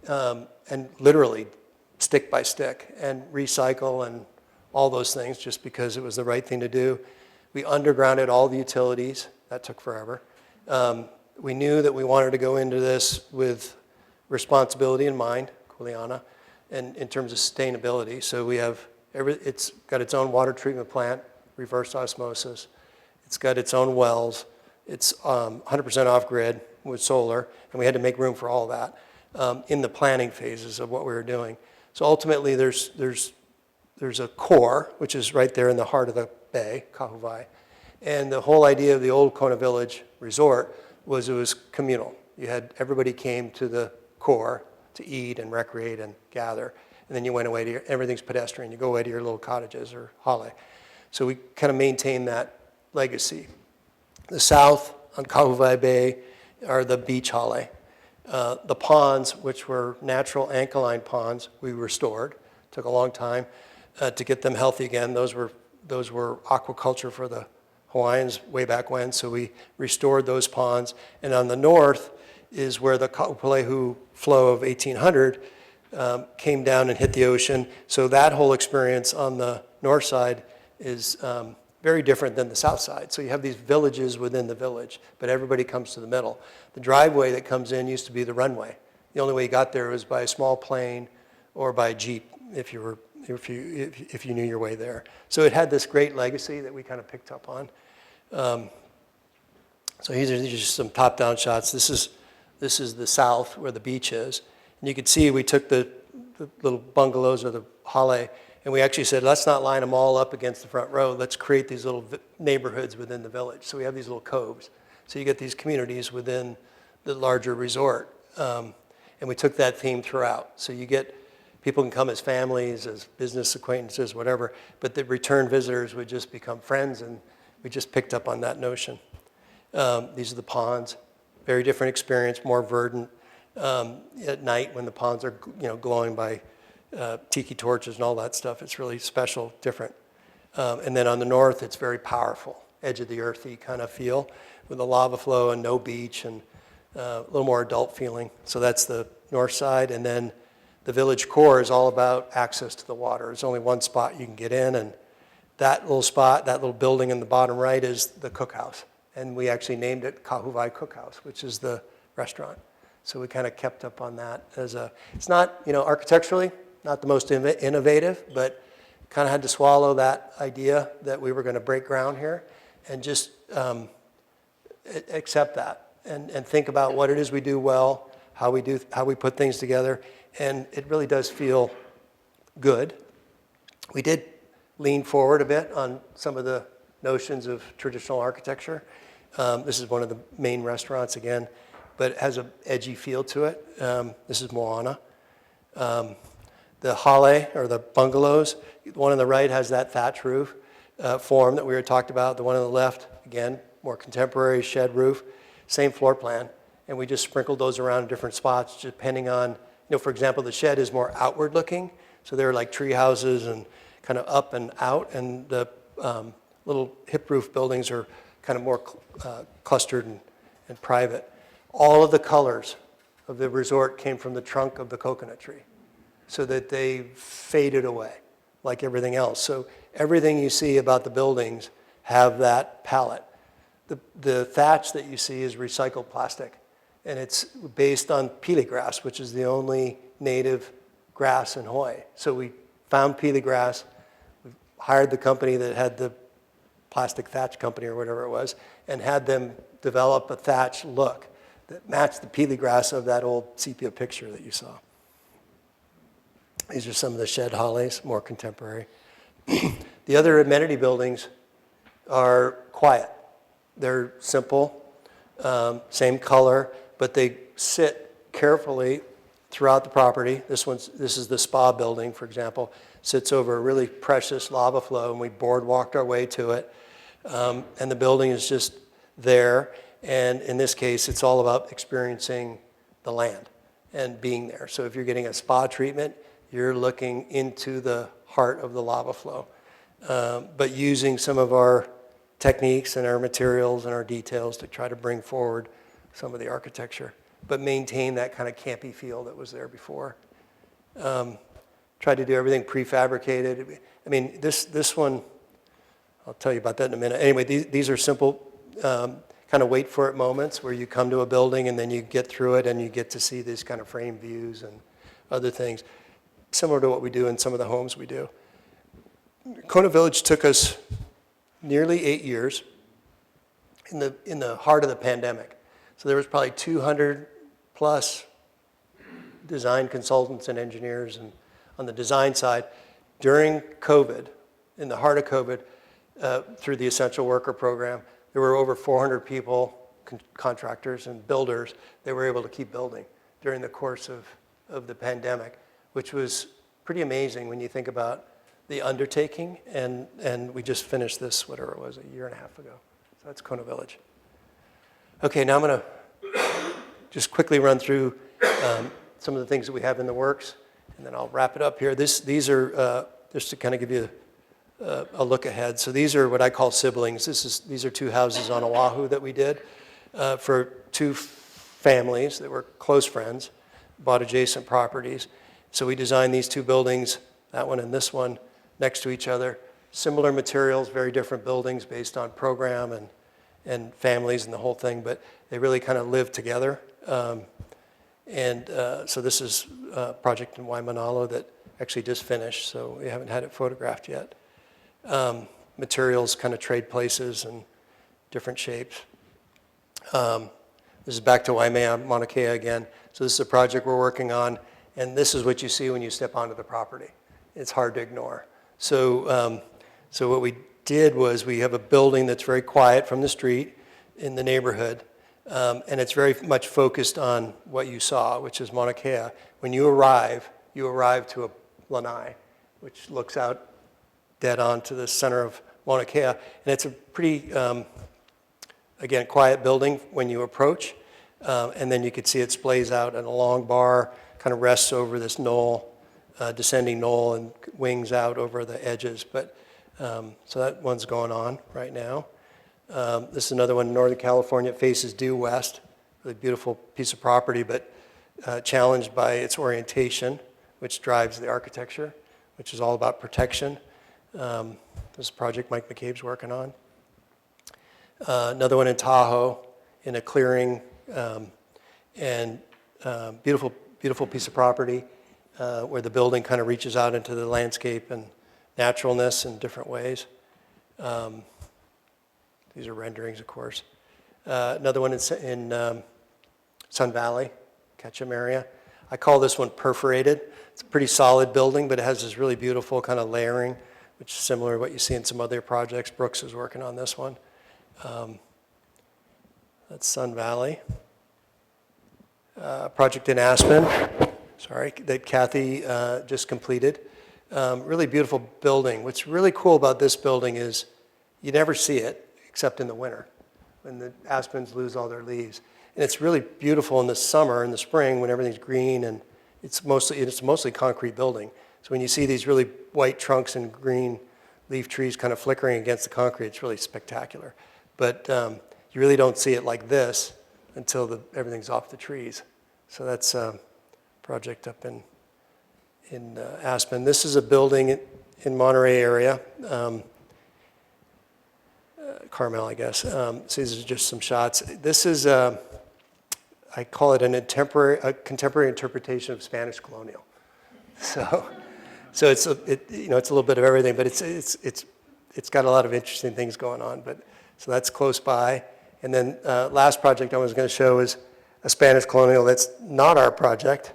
And literally stick by stick and recycle and all those things, just because it was the right thing to do. We undergrounded all the utilities. That took forever. We knew that we wanted to go into this with responsibility in mind, Kuleana, and in terms of sustainability. So we have it's got its own water treatment plant, reverse osmosis. It's got its own wells. It's 100% off-grid with solar, and we had to make room for all that in the planning phases of what we were doing. So ultimately, there's a core, which is right there in the heart of the bay, Kahuvai. And the whole idea of the old Kona Village resort was it was communal. Everybody came to the core to eat and recreate and gather. And then you went away to everything's pedestrian. You go away to your little cottages or hale. So we kind of maintained that legacy. The south on Kahuvai Bay are the beach hale. The ponds, which were natural alkaline ponds, we restored. Took a long time to get them healthy again. Those were aquaculture for the Hawaiians way back when, so we restored those ponds. And on the north is where the Ka'upalehu flow of 1800 came down and hit the ocean. So that whole experience on the north side is very different than the south side. So you have these villages within the village, but everybody comes to the middle. The driveway that comes in used to be the runway. The only way you got there was by a small plane or by a Jeep if you knew your way there. So it had this great legacy that we kind of picked up on. So these are just some top-down shots. This is the south where the beach is. And you can see we took the little bungalows or the hale, and we actually said, let's not line them all up against the front row. Let's create these little neighborhoods within the village. So we have these little coves. So you get these communities within the larger resort. And we took that theme throughout. So you get people can come as families, as business acquaintances, whatever, but the return visitors would just become friends, and we just picked up on that notion. These are the ponds. Very different experience, more verdant. At night when the ponds are glowing by tiki torches and all that stuff, it's really special, different. And then on the north, it's very powerful, edge of the earthy kind of feel with the lava flow and no beach and a little more adult feeling. So that's the north side. And then the village core is all about access to the water. There's only one spot you can get in, and that little spot, that little building in the bottom right is the cookhouse. And we actually named it Kahuvai Cookhouse, which is the restaurant. So we kind of kept up on that it's not, architecturally, not the most innovative, but kind of had to swallow that idea that we were going to break ground here and just accept that and think about what it is we do well, how we put things together, and it really does feel good. We did lean forward a bit on some of the notions of traditional architecture. This is one of the main restaurants again, but it has an edgy feel to it. This is Moana. The hale, or the bungalows, the one on the right has that thatch roof form that we had talked about. The one on the left, again, more contemporary shed roof, same floor plan. And we just sprinkled those around in different spots depending on, for example, the shed is more outward looking. So they're like tree houses and kind of up and out. And the little hip roof buildings are kind of more clustered and private. All of the colors of the resort came from the trunk of the coconut tree, so that they faded away like everything else. So everything you see about the buildings have that palette. The thatch that you see is recycled plastic, and it's based on pili grass, which is the only native grass in Hawaii. So we found pili grass, we hired the company that had the plastic thatch company or whatever it was, and had them develop a thatch look that matched the pili grass of that old sepia picture that you saw. These are some of the shed hollies, more contemporary. The other amenity buildings are quiet. They're simple, same color, but they sit carefully throughout the property. This is the spa building, for example, sits over a really precious lava flow, and we boardwalked our way to it. And the building is just there, and in this case, it's all about experiencing the land and being there. So if you're getting a spa treatment, you're looking into the heart of the lava flow, but using some of our techniques and our materials and our details to try to bring forward some of the architecture, but maintain that kind of campy feel that was there before. Tried to do everything prefabricated. I mean, this one, I'll tell you about that in a minute. Anyway, these are simple kind of wait for it moments where you come to a building and then you get through it and you get to see these kind of frame views and other things, similar to what we do in some of the homes we do. Kona Village took us nearly 8 years in the heart of the pandemic. So there was probably 200 plus design consultants and engineers and on the design side. During COVID, in the heart of COVID, through the Essential Worker Program, there were over 400 people, contractors and builders, that were able to keep building during the course of the pandemic, which was pretty amazing when you think about the undertaking, and we just finished this, whatever it was, a year and a half ago. So that's Kona Village. Okay, now I'm gonna just quickly run through some of the things that we have in the works, and then I'll wrap it up here. These are, just to kind of give you a look ahead. So these are what I call siblings. These are two houses on Oahu that we did for two families that were close friends, bought adjacent properties. So we designed these two buildings, that one and this one, next to each other. Similar materials, very different buildings based on program and families and the whole thing, but they really kind of live together. So this is a project in Waimanalo that actually just finished, so we haven't had it photographed yet. Materials kind of trade places and different shapes. This is back to Waimea, Mauna Kea again. So this is a project we're working on, and this is what you see when you step onto the property. It's hard to ignore. So what we did was we have a building that's very quiet from the street in the neighborhood, and it's very much focused on what you saw, which is Mauna Kea. When you arrive to a lanai, which looks out dead on to the center of Mauna Kea, and it's a pretty, again, quiet building when you approach, and then you could see it splays out, and a long bar kind of rests over this knoll, descending knoll, and wings out over the edges. But so that one's going on right now. This is another one in Northern California. It faces due west. Really beautiful piece of property, but challenged by its orientation, which drives the architecture, which is all about protection. This is a project Mike McCabe's working on. Another one in Tahoe, in a clearing, and beautiful piece of property where the building kind of reaches out into the landscape and naturalness in different ways. These are renderings, of course. Another one in Sun Valley, Ketchum area. I call this one perforated. It's a pretty solid building, but it has this really beautiful kind of layering, which is similar to what you see in some other projects. Brooks is working on this one. That's Sun Valley. Project in Aspen, that Kathy just completed. Really beautiful building. What's really cool about this building is you never see it except in the winter when the aspens lose all their leaves. And it's really beautiful in the summer, in the spring, when everything's green, and it's mostly concrete building. So when you see these really white trunks and green leaf trees kind of flickering against the concrete, it's really spectacular. But you really don't see it like this until everything's off the trees. So that's a project up in Aspen. This is a building in Monterey area, Carmel, I guess. So these are just some shots. This is, I call it a contemporary interpretation of Spanish colonial. So it's you know, it's a little bit of everything, but it's got a lot of interesting things going on. But so that's close by. And then last project I was going to show is a Spanish colonial. That's not our project.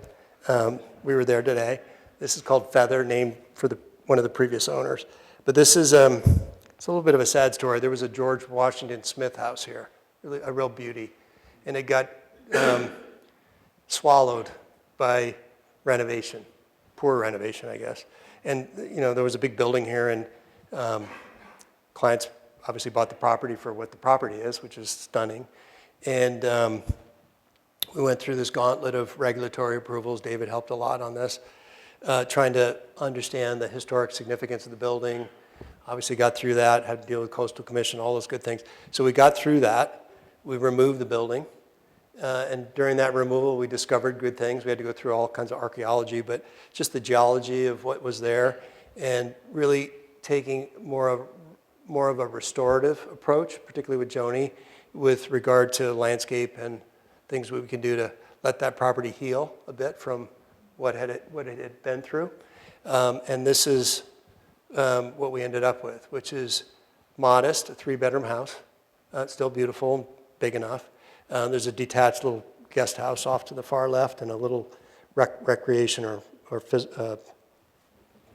We were there today. This is called Feather, named for one of the previous owners. But this is it's a little bit of a sad story. There was a George Washington Smith house here, really a real beauty, and it got swallowed by renovation. Poor renovation, I guess. And you know, there was a big building here, and clients obviously bought the property for what the property is, which is stunning. And we went through this gauntlet of regulatory approvals. David helped a lot on this, trying to understand the historic significance of the building. Obviously got through that, had to deal with Coastal Commission, all those good things. So we got through that. We removed the building. And during that removal, we discovered good things. We had to go through all kinds of archaeology, but just the geology of what was there, and really taking more of a restorative approach, particularly with Joni, with regard to landscape and things we can do to let that property heal a bit from what it had been through. And this is what we ended up with, which is modest, a 3-bedroom house. It's still beautiful, big enough. There's a detached little guest house off to the far left, and a little recreation or what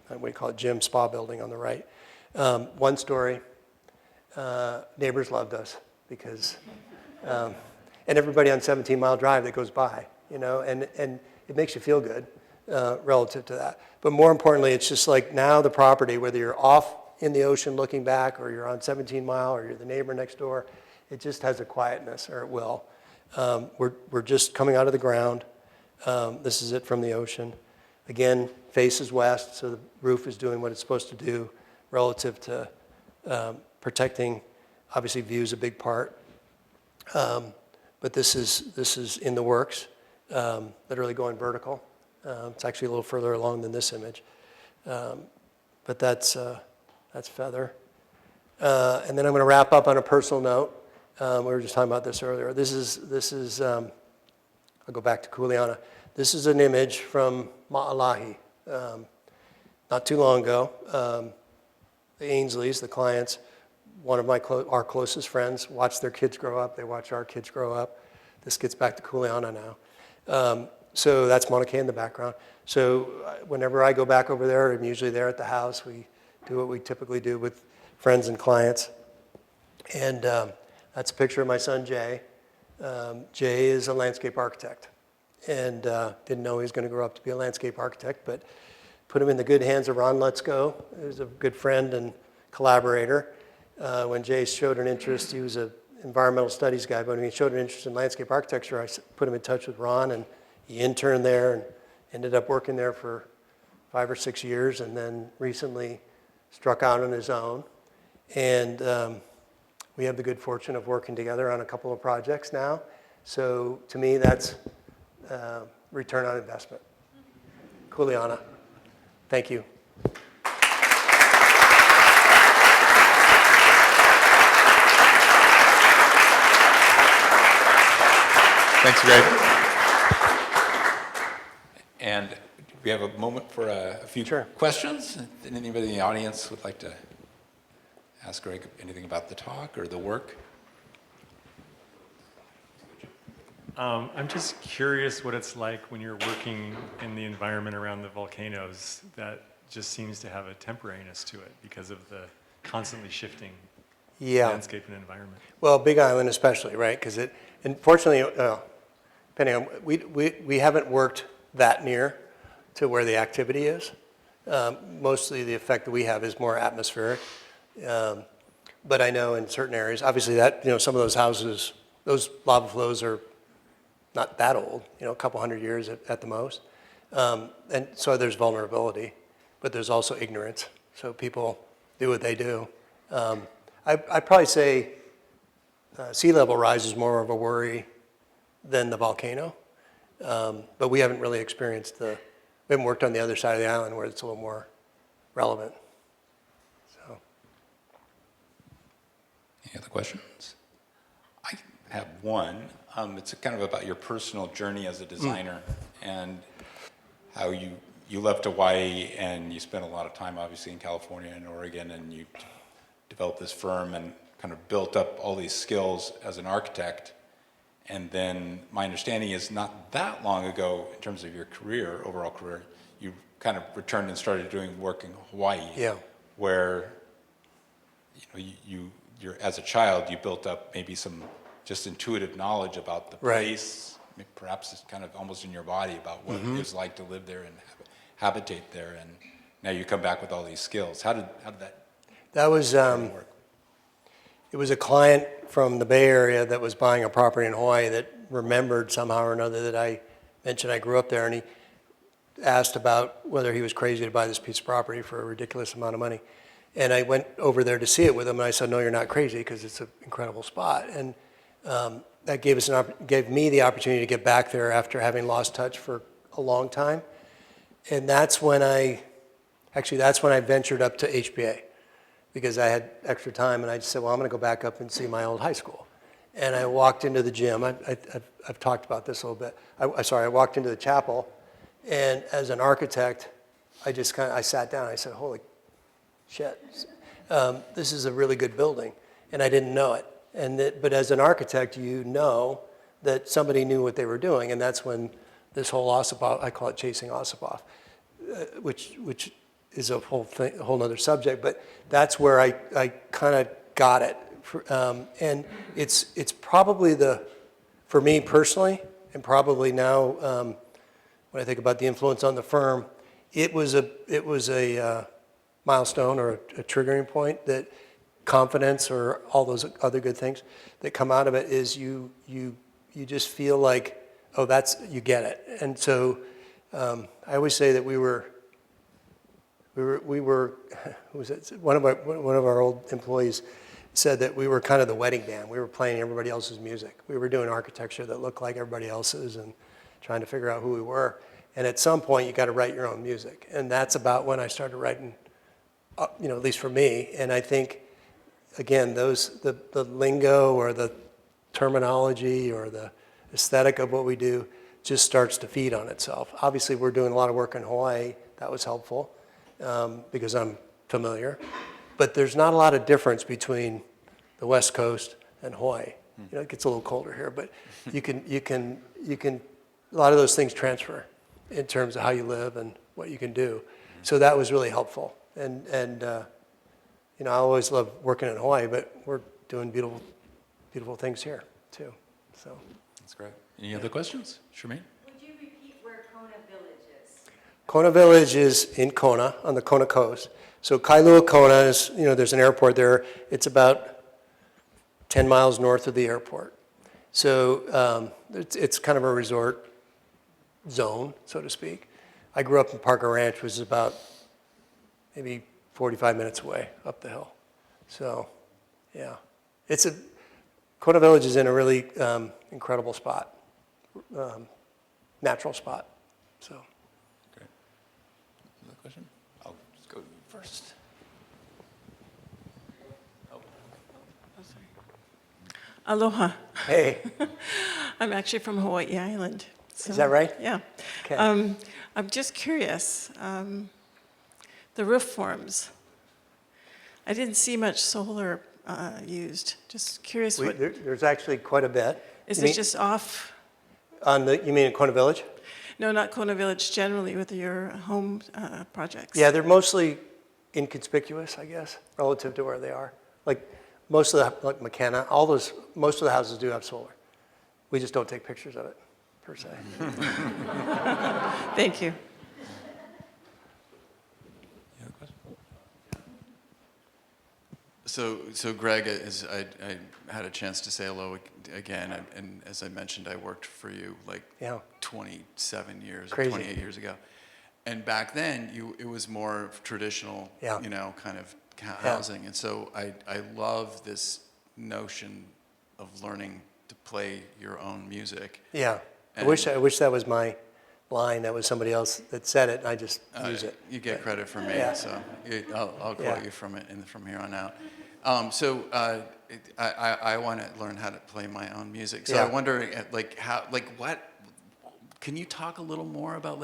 do you call it, gym, spa building on the right. 1 story. Neighbors loved us because, and everybody on 17 Mile Drive that goes by, you know, and it makes you feel good relative to that. But more importantly, it's just like now the property, whether you're off in the ocean looking back, or you're on 17 Mile, or you're the neighbor next door, it just has a quietness, or it will. We're just coming out of the ground. This is it from the ocean. Again, faces west, so the roof is doing what it's supposed to do relative to protecting. Obviously, view is a big part. But this is in the works, literally going vertical. It's actually a little further along than this image. But that's Feather. And then I'm going to wrap up on a personal note. We were just talking about this earlier. This is I'll go back to Kuleana. This is an image from Ma'alahi. Not too long ago, the Ainsleys, the clients, one of our closest friends, watched their kids grow up. They watch our kids grow up. This gets back to Kuleana now. So that's Mauna Kea in the background. So whenever I go back over there, I'm usually there at the house. We do what we typically do with friends and clients. And that's a picture of my son, Jay. Jay is a landscape architect, and didn't know he was going to grow up to be a landscape architect, but put him in the good hands of Ron Lutzko, who's a good friend and collaborator. When Jay showed an interest, he was an environmental studies guy, but when he showed an interest in landscape architecture, I put him in touch with Ron, and he interned there and ended up working there for 5 or 6 years, and then recently struck out on his own. And we have the good fortune of working together on a couple of projects now. So to me, that's return on investment. Kuleana, thank you. Thanks, Greg. And we have a moment for a few questions. Anybody in the audience would like to ask Greg anything about the talk or the work? I'm just curious what it's like when you're working in the environment around the volcanoes that just seems to have a temporariness to it because of the constantly shifting landscape and environment. Well, Big Island especially, right? Because unfortunately, depending on, we haven't worked that near to where the activity is. Mostly the effect that we have is more atmospheric. But I know in certain areas, obviously that, some of those houses, those lava flows are not that old, a couple hundred years at the most. And so there's vulnerability, but there's also ignorance. So people do what they do. I'd probably say sea level rise is more of a worry than the volcano. But we haven't really experienced we haven't worked on the other side of the island where it's a little more relevant. So, Any other questions? I have one. It's kind of about your personal journey as a designer and how you left Hawaii and you spent a lot of time obviously in California and Oregon, and you developed this firm and kind of built up all these skills as an architect. And then my understanding is not that long ago, in terms of your career, overall career, you kind of returned and started doing work in Hawaii. yeah. Where you're as a child, you built up maybe some just intuitive knowledge about the Right. place. Perhaps it's kind of almost in your body about what it was like to live there and habitate there. And now you come back with all these skills. How did That was, work? it was a client from the Bay Area that was buying a property in Hawaii that remembered somehow or another that I mentioned I grew up there, and he asked about whether he was crazy to buy this piece of property for a ridiculous amount of money. And I went over there to see it with him, and I said, no, you're not crazy, because it's an incredible spot. And that gave me the opportunity to get back there after having lost touch for a long time. And that's when I ventured up to HBA, because I had extra time, and I just said, well, I'm going to go back up and see my old high school. And I walked into the gym. I've talked about this a little bit. I walked into the chapel, and as an architect, I sat down. I said, holy shit, this is a really good building, and I didn't know it. But as an architect, you know that somebody knew what they were doing, and that's when this whole Ossipoff, I call it chasing Ossipoff, which is a whole nother subject, but that's where I kind of got it. And it's probably for me personally, and probably now when I think about the influence on the firm, it was a milestone or a triggering point that confidence or all those other good things that come out of it is you just feel like, oh, you get it. And so I always say that we were who was it? One of our old employees said that we were kind of the wedding band. We were playing everybody else's music. We were doing architecture that looked like everybody else's and trying to figure out who we were. And at some point, you got to write your own music. And that's about when I started writing, at least for me. And I think, again, the lingo or the terminology or the aesthetic of what we do just starts to feed on itself. Obviously, we're doing a lot of work in Hawaii. That was helpful because I'm familiar. But there's not a lot of difference between the West Coast and Hawaii. It gets a little colder here, but you can a lot of those things transfer in terms of how you live and what you can do. So that was really helpful. And I always love working in Hawaii, but we're doing beautiful, beautiful things here too. So That's great. Any other questions, Charmaine? Would you repeat where Kona Village is? Kona Village is in Kona, on the Kona coast. So Kailua Kona is, there's an airport there. It's about 10 miles north of the airport. So it's kind of a resort zone, so to speak. I grew up in Parker Ranch, which is about maybe 45 minutes away up the hill. So, yeah. Kona Village is in a really incredible spot, natural spot, so. Great. Another question? I'll just go to you first. Aloha. Hey, I'm actually from Hawaii Island. So, is that right? Yeah. Okay. I'm just curious. The roof forms. I didn't see much solar used. Just curious what. There's actually quite a bit. Is You it mean- just off? You mean in Kona Village? No, not Kona Village, generally with your home projects. Yeah, they're mostly inconspicuous, I guess, relative to where they are. Like most of like McKenna, most of the houses do have solar. We just don't take pictures of it, per se. Thank you. Any other questions? So Greg, as I had a chance to say hello again, and as I mentioned, I worked for you like Yeah. 27 years, Crazy. or 28 years ago. And back then, it was more traditional, Yeah. kind of housing. And so I love this notion of learning to play your own music. Yeah. I wish that was my line. That was somebody else that said it, and I just use it. You get credit from me, Yeah. so I'll quote Yeah. you from it from here on out. I want to learn how to play my own music. So Yeah. I wonder, what? Can you talk a little more about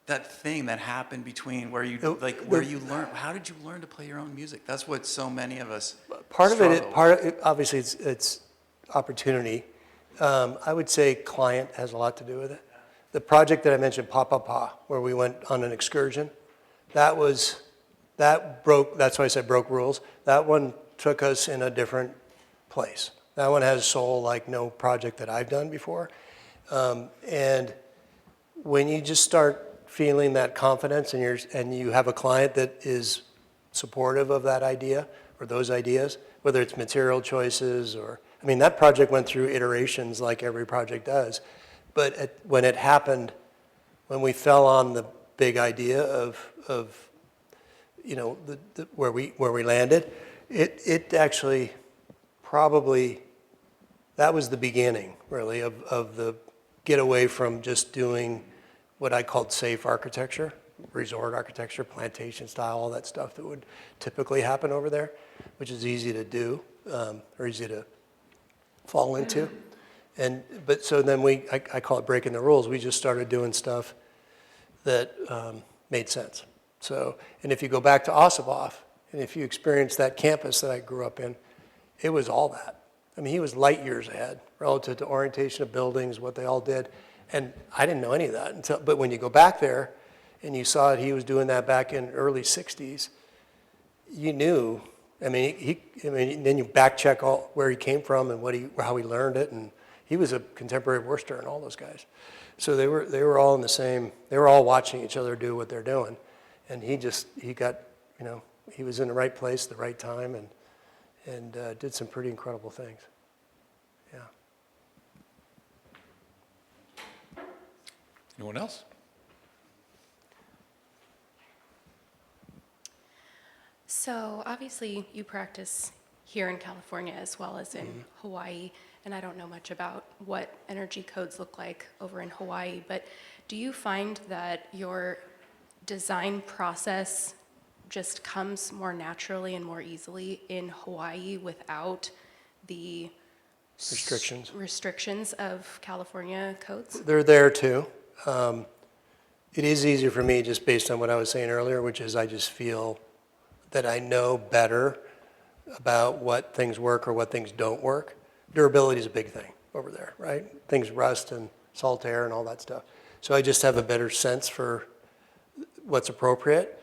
that thing that happened between where you learn? How did you learn to play your own music? That's what so many of us struggle with. Obviously, it's opportunity. I would say client has a lot to do with it. The project that I mentioned, where we went on an excursion, that broke. That's why I said broke rules. That one took us in a different place. That one has soul like no project that I've done before. And when you just start feeling that confidence and you have a client that is supportive of that idea or those ideas, whether it's material choices that project went through iterations like every project does. But when it happened, when we fell on the big idea of where we landed, it actually probably, that was the beginning really of the get away from just doing what I called safe architecture, resort architecture, plantation style, all that stuff that would typically happen over there, which is easy to do or easy to fall into. So then I call it breaking the rules. We just started doing stuff that made sense. So, and if you go back to Ossoboff, and if you experience that campus that I grew up in, it was all that. He was light years ahead relative to orientation of buildings, what they all did. And I didn't know any of that but when you go back there and you saw it, he was doing that back in early 60s, you knew, then you back check all where he came from and how he learned it. And he was a contemporary of Worcester and all those guys. So they were all in the same, they were all watching each other do what they're doing. And he got, he was in the right place, the right time, and did some pretty incredible things. Yeah. Anyone else? So obviously you practice here in California as well as in Hawaii, and I don't know much about what energy codes look like over in Hawaii, but do you find that your design process just comes more naturally and more easily in Hawaii without the restrictions of California codes? They're there too. It is easier for me just based on what I was saying earlier, which is I just feel that I know better about what things work or what things don't work. Durability is a big thing over there, right? Things rust and salt air and all that stuff. So I just have a better sense for what's appropriate.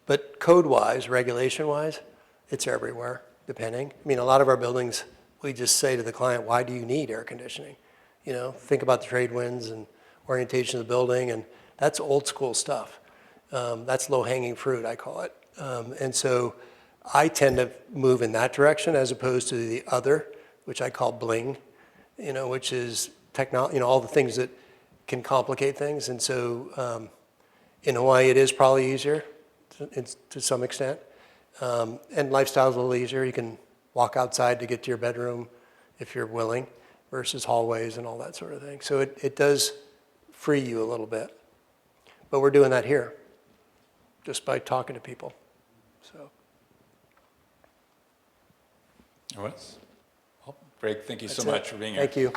But code-wise, regulation-wise, it's everywhere, depending. A lot of our buildings, we just say to the client, why do you need air conditioning? Think about the trade winds and orientation of the building, and that's old school stuff. That's low-hanging fruit, I call it. And so I tend to move in that direction as opposed to the other, which I call bling, which is technology, all the things that can complicate things. And so in Hawaii, it is probably easier to some extent. And lifestyle's a little easier. You can walk outside to get to your bedroom if you're willing versus hallways and all that sort of thing. So it does free you a little bit. But we're doing that here just by talking to people. So. Anyone else? Well, Greg, thank you so That's it. much for being here. Thank you.